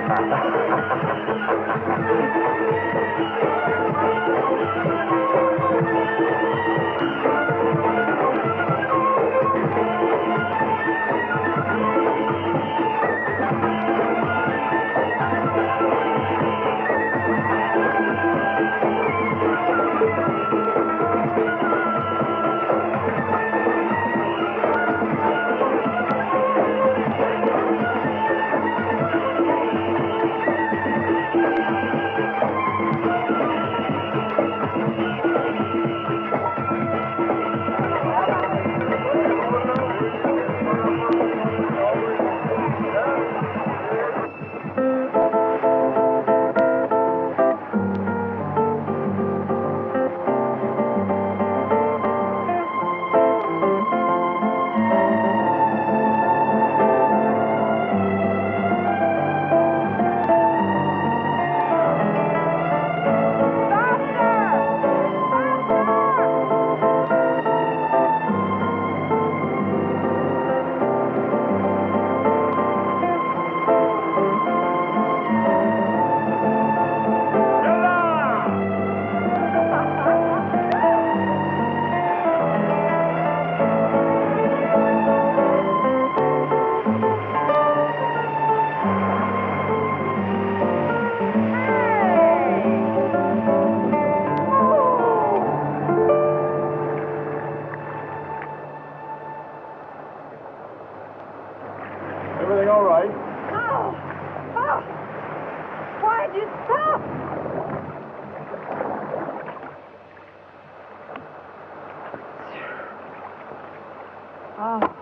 Everything all right? Oh! Oh! Why'd you stop? Oh.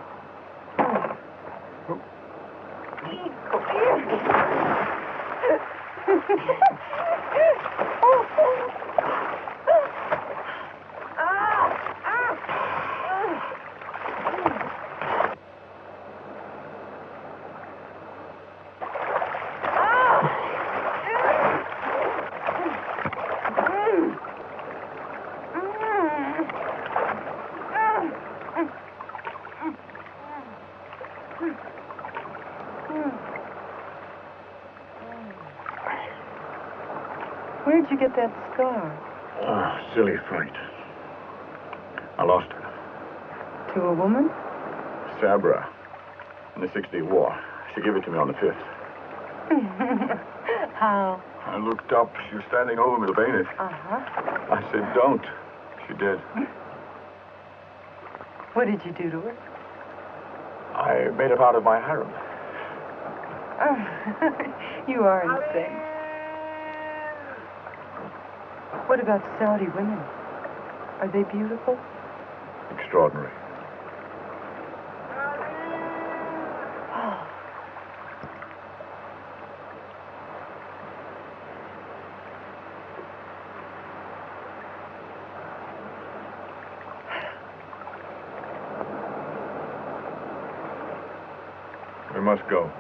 Where'd you get that scar? Oh, silly fight. I lost her. To a woman? Sabra. In the 60 War. She gave it to me on the 5th. How? I looked up. She was standing over me with a bayonet. Uh-huh. I said, don't. She did. What did you do to her? I made her part of my harem. You are insane. What about Saudi women? Are they beautiful? Extraordinary. We must go.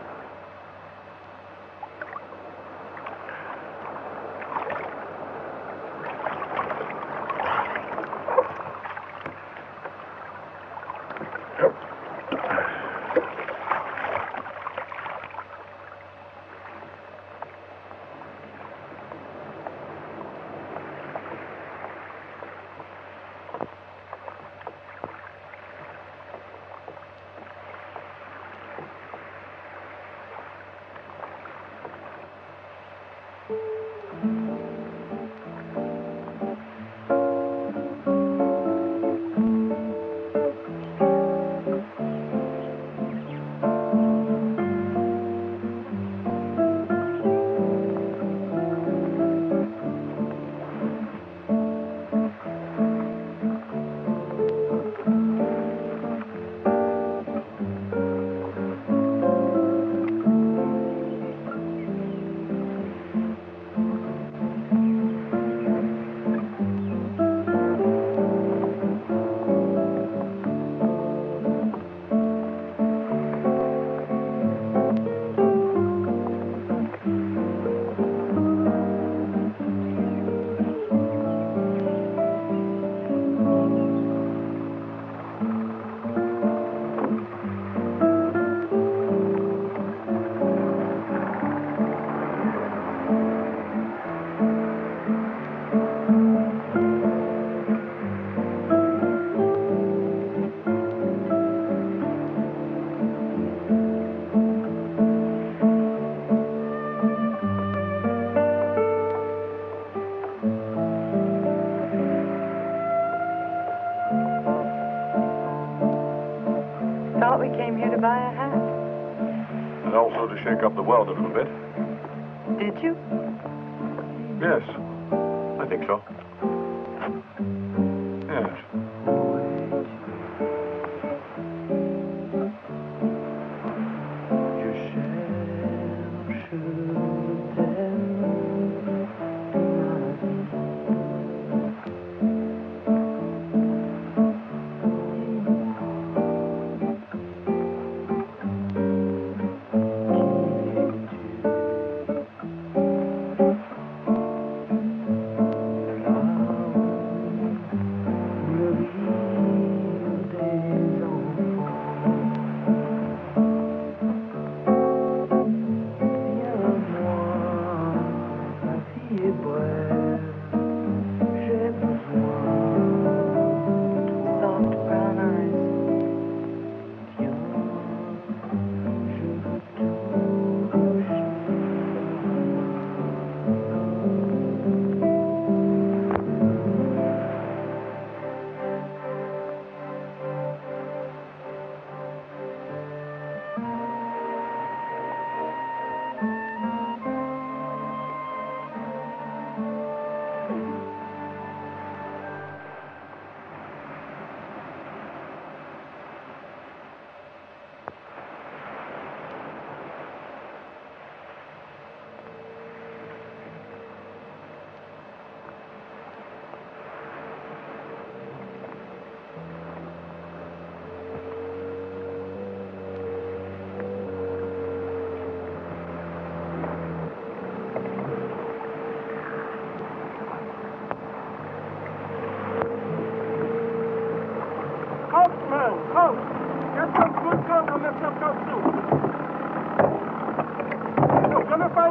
shake up the world a little bit. Did you? Yes, I think so. Yes.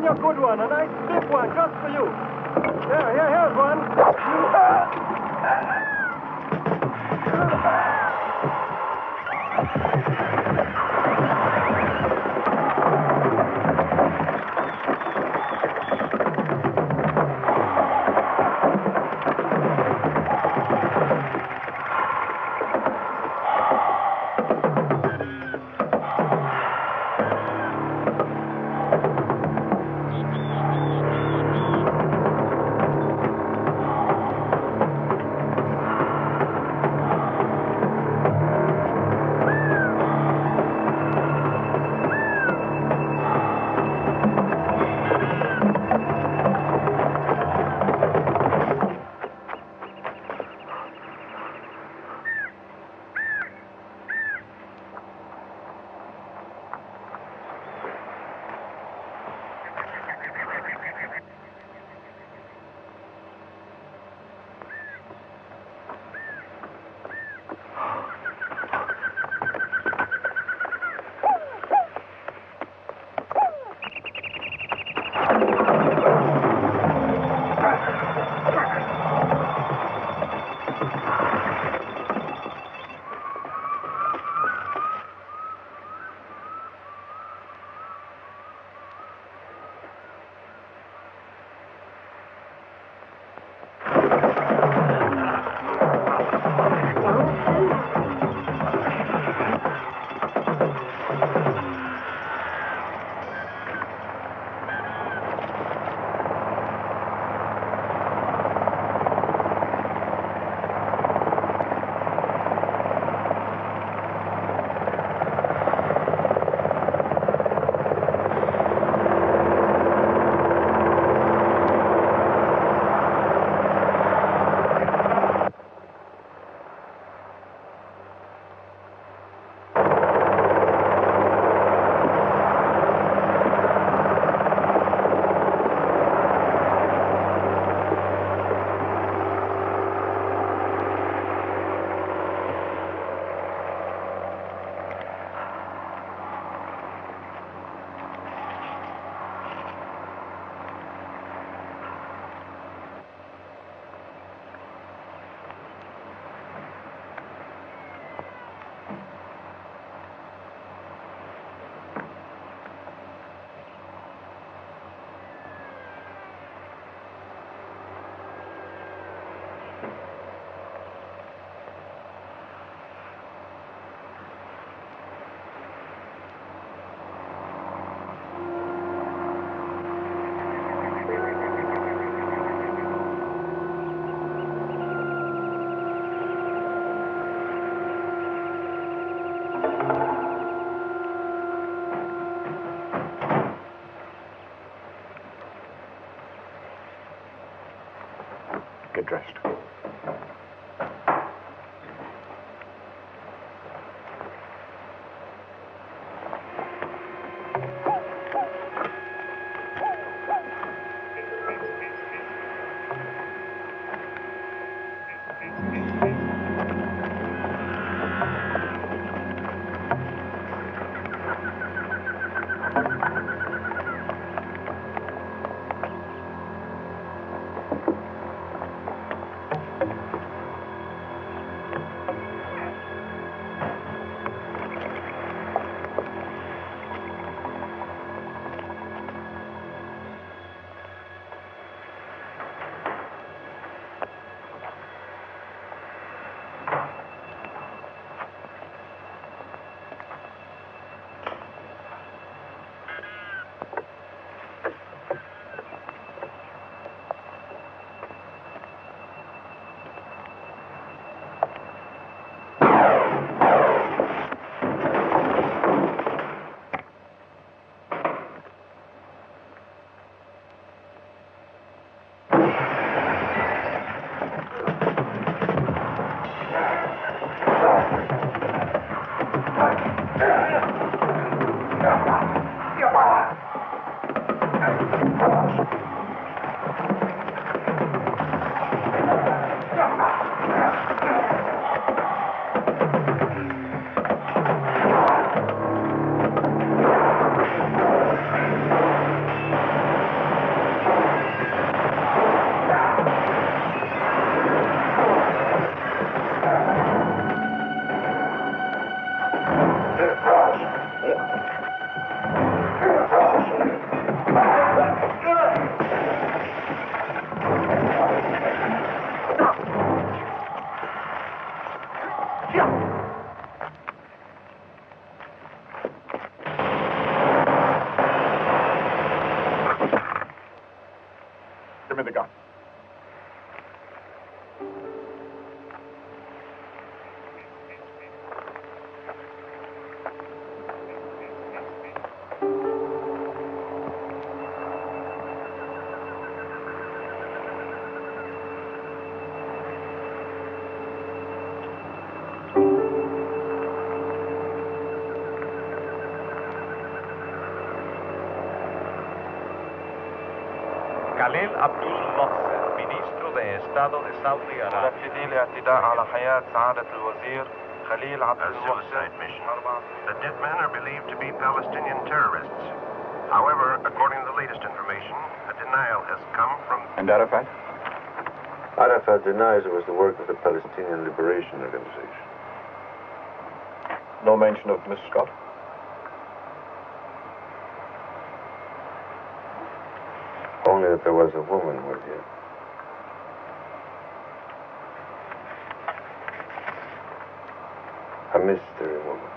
Good one, a nice big one, just for you. Here's one. get dressed. Give me the gun. Khalil Abdul Mohsen, Ministro de Estado de Saudi Arabia. تنفيذي لاعتداء على حياة سعادة الوزير خليل عبد suicide mission. The dead men are believed to be Palestinian terrorists. However, according to the latest information, a denial has come from... And Arafat? Arafat denies it was the work of the Palestinian Liberation Organization. No mention of Miss Scott? Only that there was a woman with you. A mystery woman.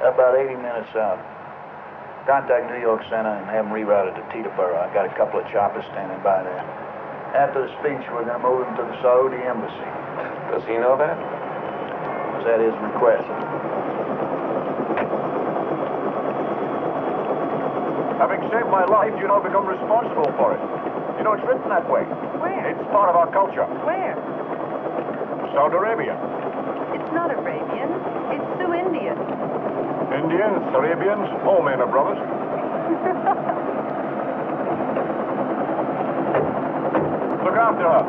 About 80 minutes out. Contact New York Center and have them rerouted to Teterboro. I got a couple of choppers standing by there. After the speech, we're going to move him to the Saudi embassy. Does he know that? Was that his request? Having saved my life, you now become responsible for it. You know, it's written that way. Where? It's part of our culture. Where? Saudi Arabia. It's not Arabian. It's Sioux Indian. Indians, Arabians, all men are brothers. Look after her.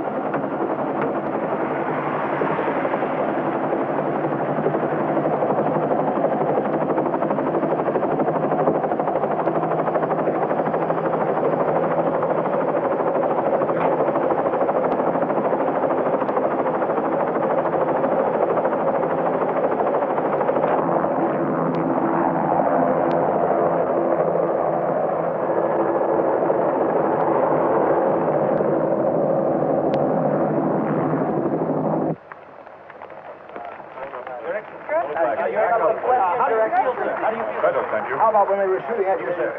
Better, thank you. How about when they were shooting at you, sir?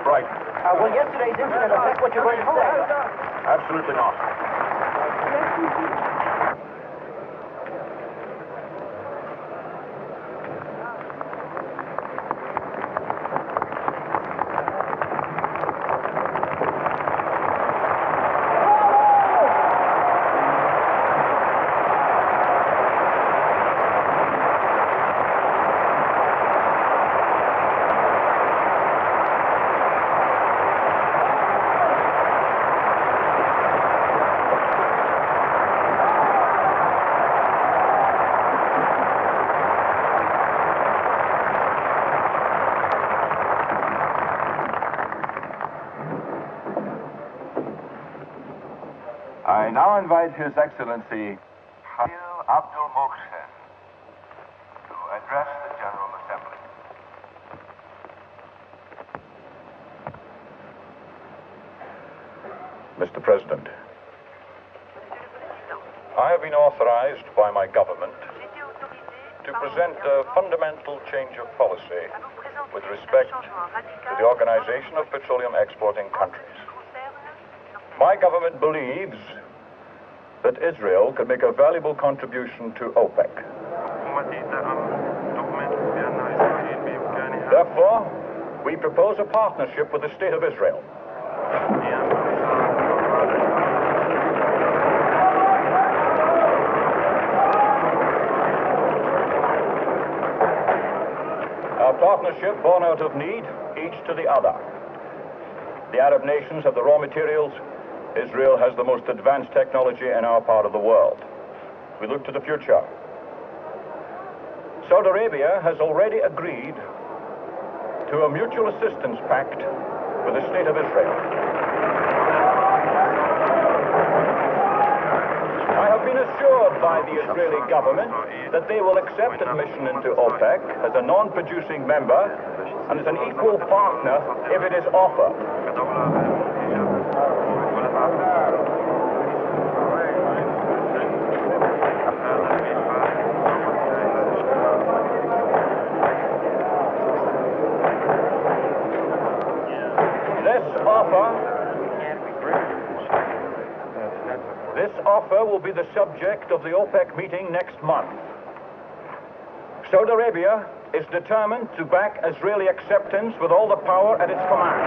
Right. Will yesterday's incident affect what you're going to say? Absolutely not. now invite His Excellency Khalil Abdul Mohsen to address the General Assembly. Mr. President, I have been authorized by my government to present a fundamental change of policy with respect to the organization of petroleum exporting countries. My government believes that Israel can make a valuable contribution to OPEC. Therefore, we propose a partnership with the State of Israel. Our partnership born out of need, each to the other. The Arab nations have the raw materials. Israel has the most advanced technology in our part of the world. We look to the future. Saudi Arabia has already agreed to a mutual assistance pact with the State of Israel. I have been assured by the Israeli government that they will accept admission into OPEC as a non-producing member and as an equal partner if it is offered. This offer will be the subject of the OPEC meeting next month. Saudi Arabia is determined to back Israeli acceptance with all the power at its command.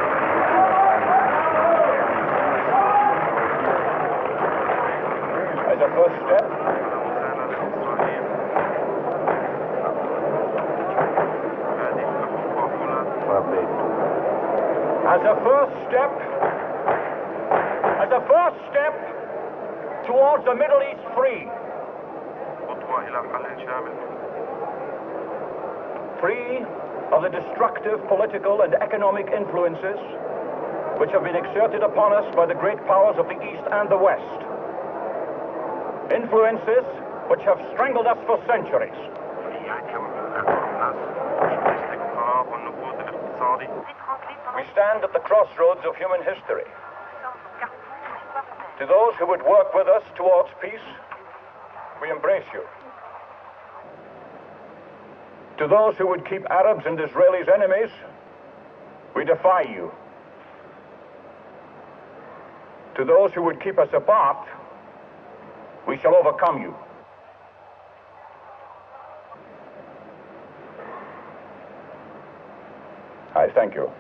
As a first step, towards the Middle East free of the destructive political and economic influences which have been exerted upon us by the great powers of the East and the West. Influences which have strangled us for centuries. We stand at the crossroads of human history. To those who would work with us towards peace, we embrace you. To those who would keep Arabs and Israelis enemies, we defy you. To those who would keep us apart, we shall overcome you. I thank you.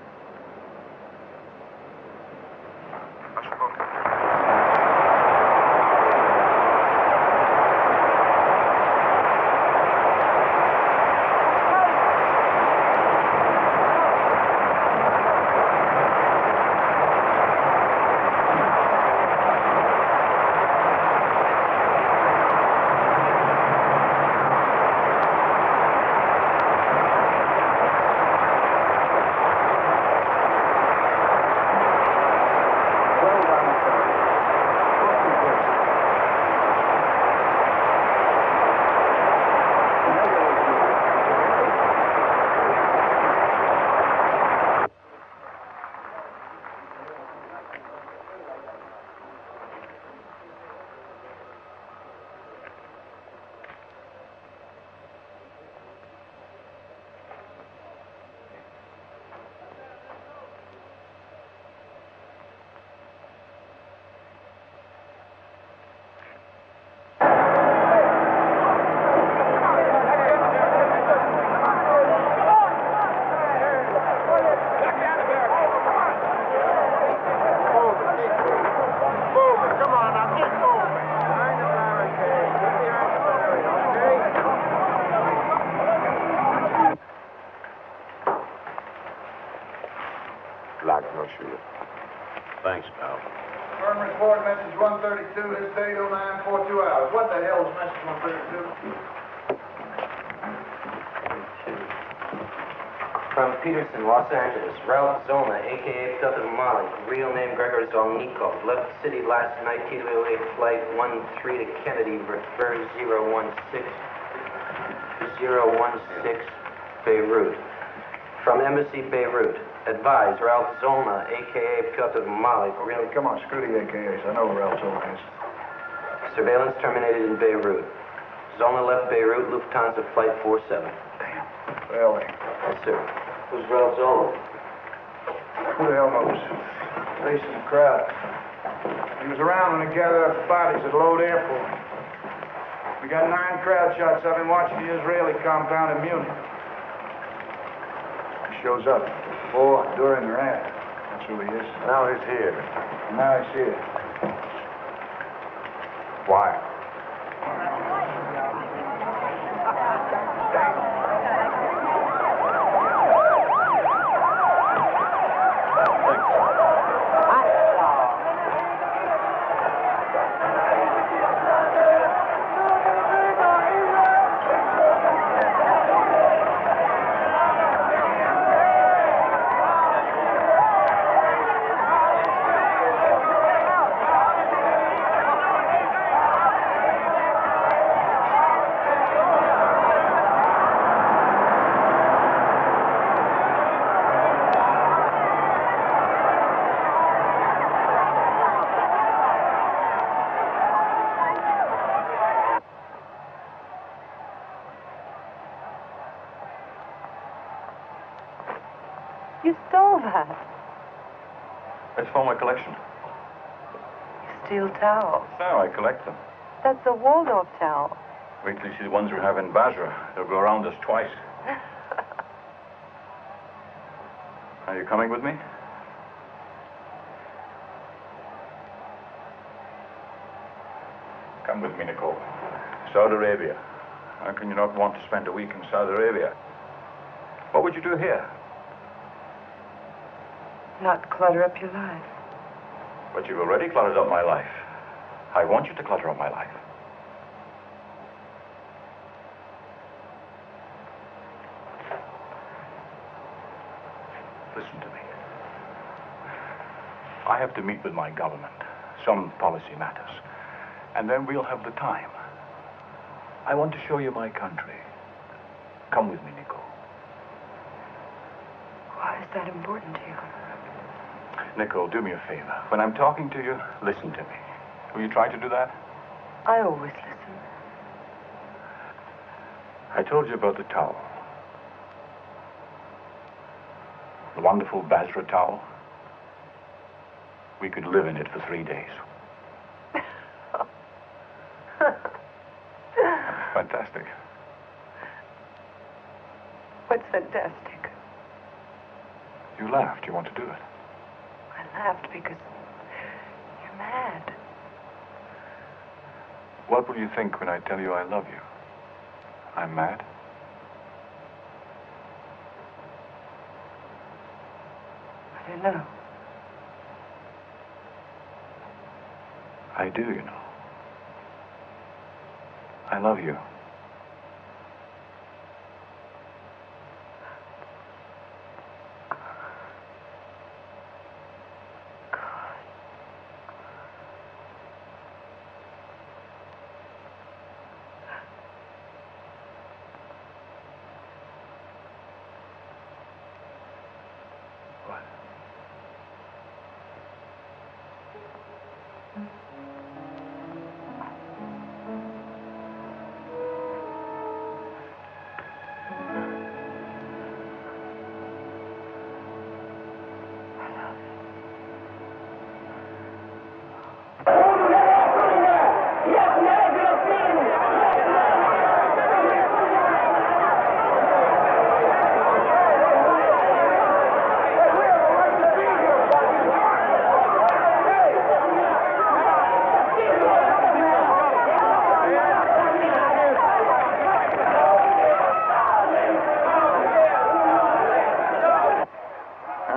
Thanks, pal. Firm report, message 132, this date 0942 hours. What the hell is message 132? From Peterson, Los Angeles, Ralph Zolna, a.k.a. Pilot Malik, real name Gregor Zolnikov, left the city last night, TWA Flight 13 to Kennedy, return 016 Beirut. From Embassy, Beirut, advise Ralph Zolna, a.k.a. Piotr Malik, real... Come on, screw the AKAs. I know who Ralph Zolna is. Surveillance terminated in Beirut. Zolna left Beirut, Lufthansa Flight 47. Damn. Railway. Yes, sir. Who's Ralph Zolna? Who the hell knows? Facing the crowd. He was around when they gathered up the bodies at Lode Airport. We got 9 crowd shots. I've been watching the Israeli compound in Munich. He shows up before, during, or after. That's who he is. Now he's here. And now he's here. Why? You stole that. It's for my collection. You steal towels. No, I collect them. That's a Waldorf towel. Wait till you see the ones we have in Basra. They'll go around us twice. Are you coming with me? Come with me, Nicole. Saudi Arabia. How can you not want to spend a week in Saudi Arabia? What would you do here? Not clutter up your life. But you've already cluttered up my life. I want you to clutter up my life. Listen to me. I have to meet with my government. Some policy matters. And then we'll have the time. I want to show you my country. Come with me, Nicole. Why is that important to you? Nicole, do me a favor. When I'm talking to you, listen to me. Will you try to do that? I always listen. I told you about the towel. The wonderful Basra towel. We could live in it for 3 days. Fantastic. What's fantastic? You laughed. You want to do it. I laughed because you're mad. What will you think when I tell you I love you? I'm mad? I don't know. I do, you know. I love you.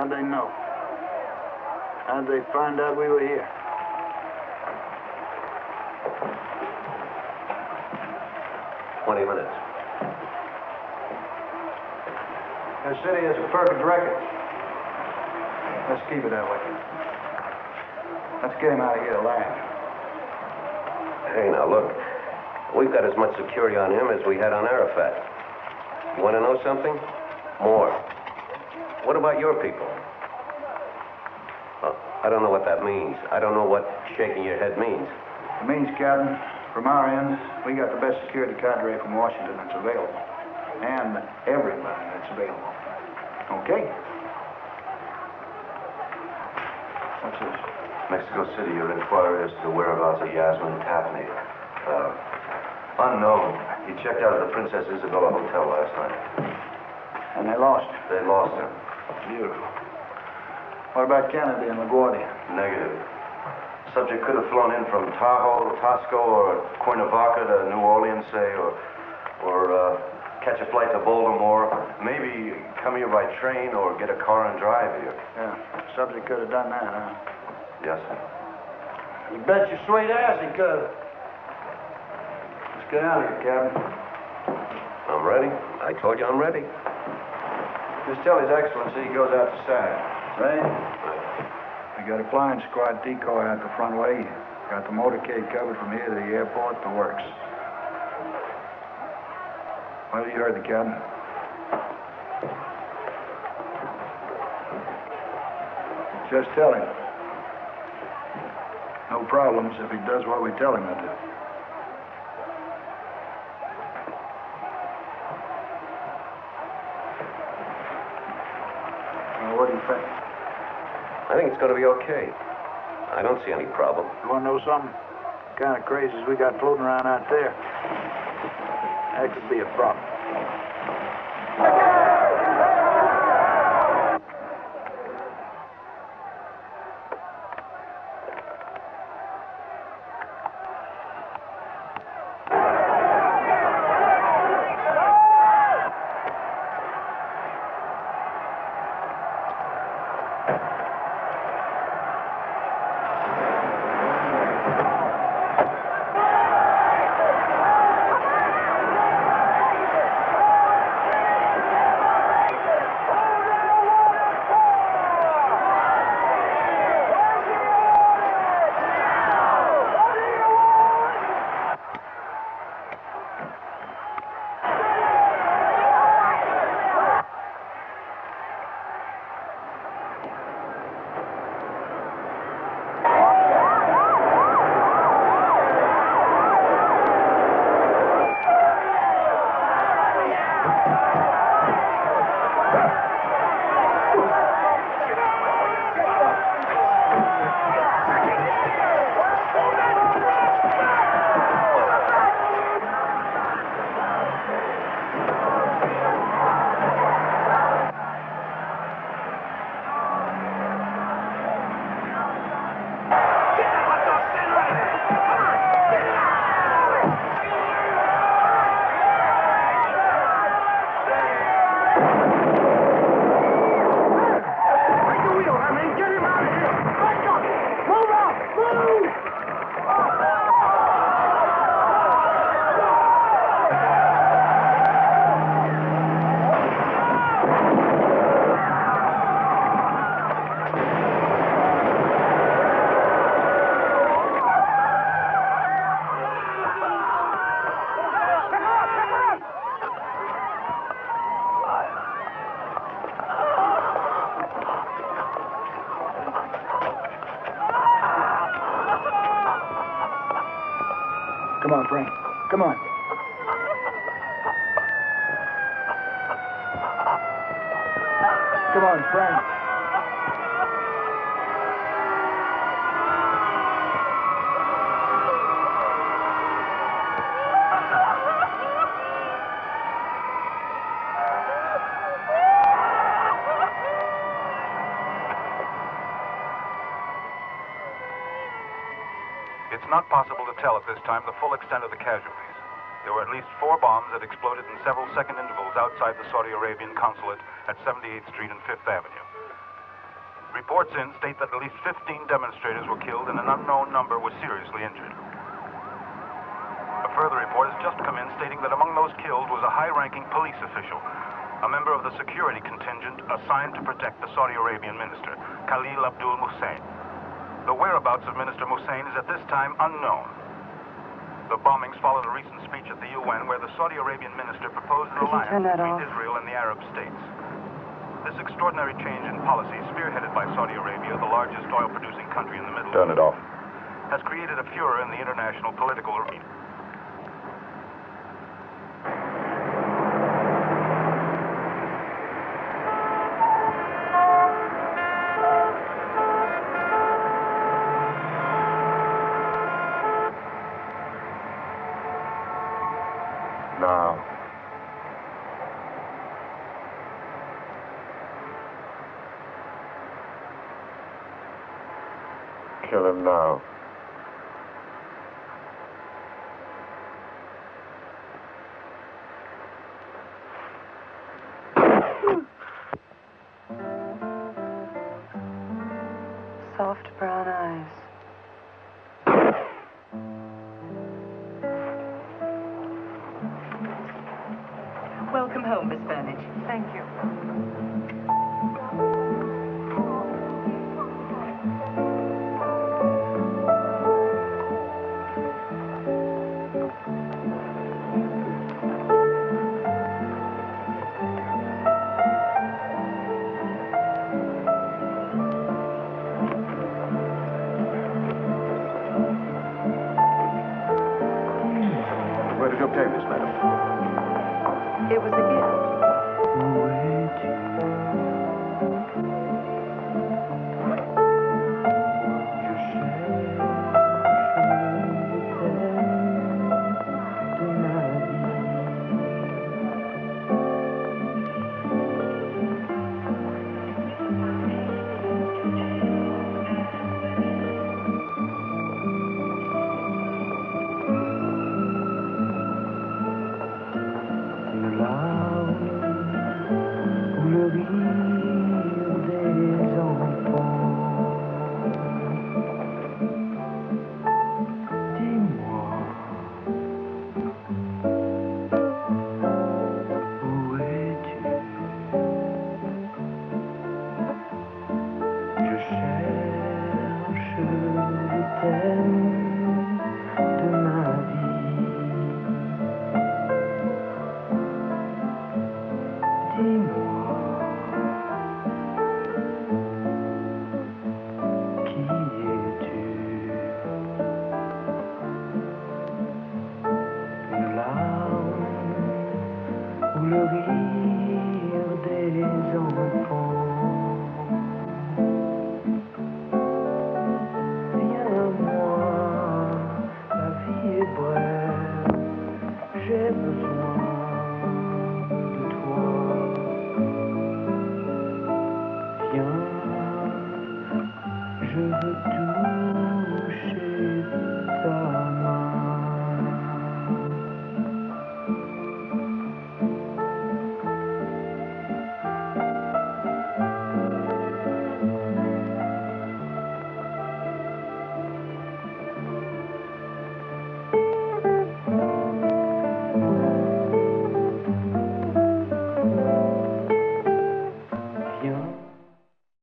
How'd they know? How'd they find out we were here? The city has a perfect record. Let's keep it that way. Let's get him out of here alive. Hey, now look. We've got as much security on him as we had on Arafat. You want to know something? More. What about your people? I don't know what that means. I don't know what shaking your head means. It means, Captain, from our end, we got the best security cadre from Washington that's available. And everybody that's available. Okay? What's this? Mexico City, your inquiry as to the whereabouts of Yasmin Tapney. Unknown. He checked out of the Princess Isabella Hotel last night. And they lost her? They lost her. Beautiful. What about Kennedy and LaGuardia? Negative. Subject could have flown in from Tahoe, Tosco, or Cuernavaca to New Orleans, say, or catch a flight to Baltimore. Maybe come here by train or get a car and drive here. Yeah, subject could have done that, huh? Yes, sir. You bet your sweet ass he could have. Let's get out of here, Captain. I'm ready. I told you I'm ready. Just tell His Excellency he goes out to SAD. Right? We got a flying squad decoy out the front way. Got the motorcade covered from here to the airport. The works. Well, you heard the captain. Just tell him. No problems if he does what we tell him to do. Well, what do you think? I think it's going to be okay. I don't see any problem. You want to know something? The kind of crazies we got floating around out there. That could be a problem. Come on, Frank. Come on. Come on, Frank. It's not possible to tell at this time the full extent of the casualties. There were at least 4 bombs that exploded in several second intervals outside the Saudi Arabian consulate at 78th Street and 5th Avenue. Reports in state that at least 15 demonstrators were killed and an unknown number was seriously injured. A further report has just come in stating that among those killed was a high-ranking police official a member of the security contingent assigned to protect the Saudi Arabian minister, Khalil Abdul Hussein. The whereabouts of Minister Hussein is at this time unknown. The bombings followed a recent speech at the UN where the Saudi Arabian minister proposed an alliance between Israel and the Arab states. This extraordinary change in policy, spearheaded by Saudi Arabia, the largest oil-producing country in the Middle East, Turn it off. has created a furor in the international political arena. Now. Kill him now. Soft brown eyes. Welcome home, Miss Burnett. Thank you. Where did you obtain this, madam? It was a gift. J'aime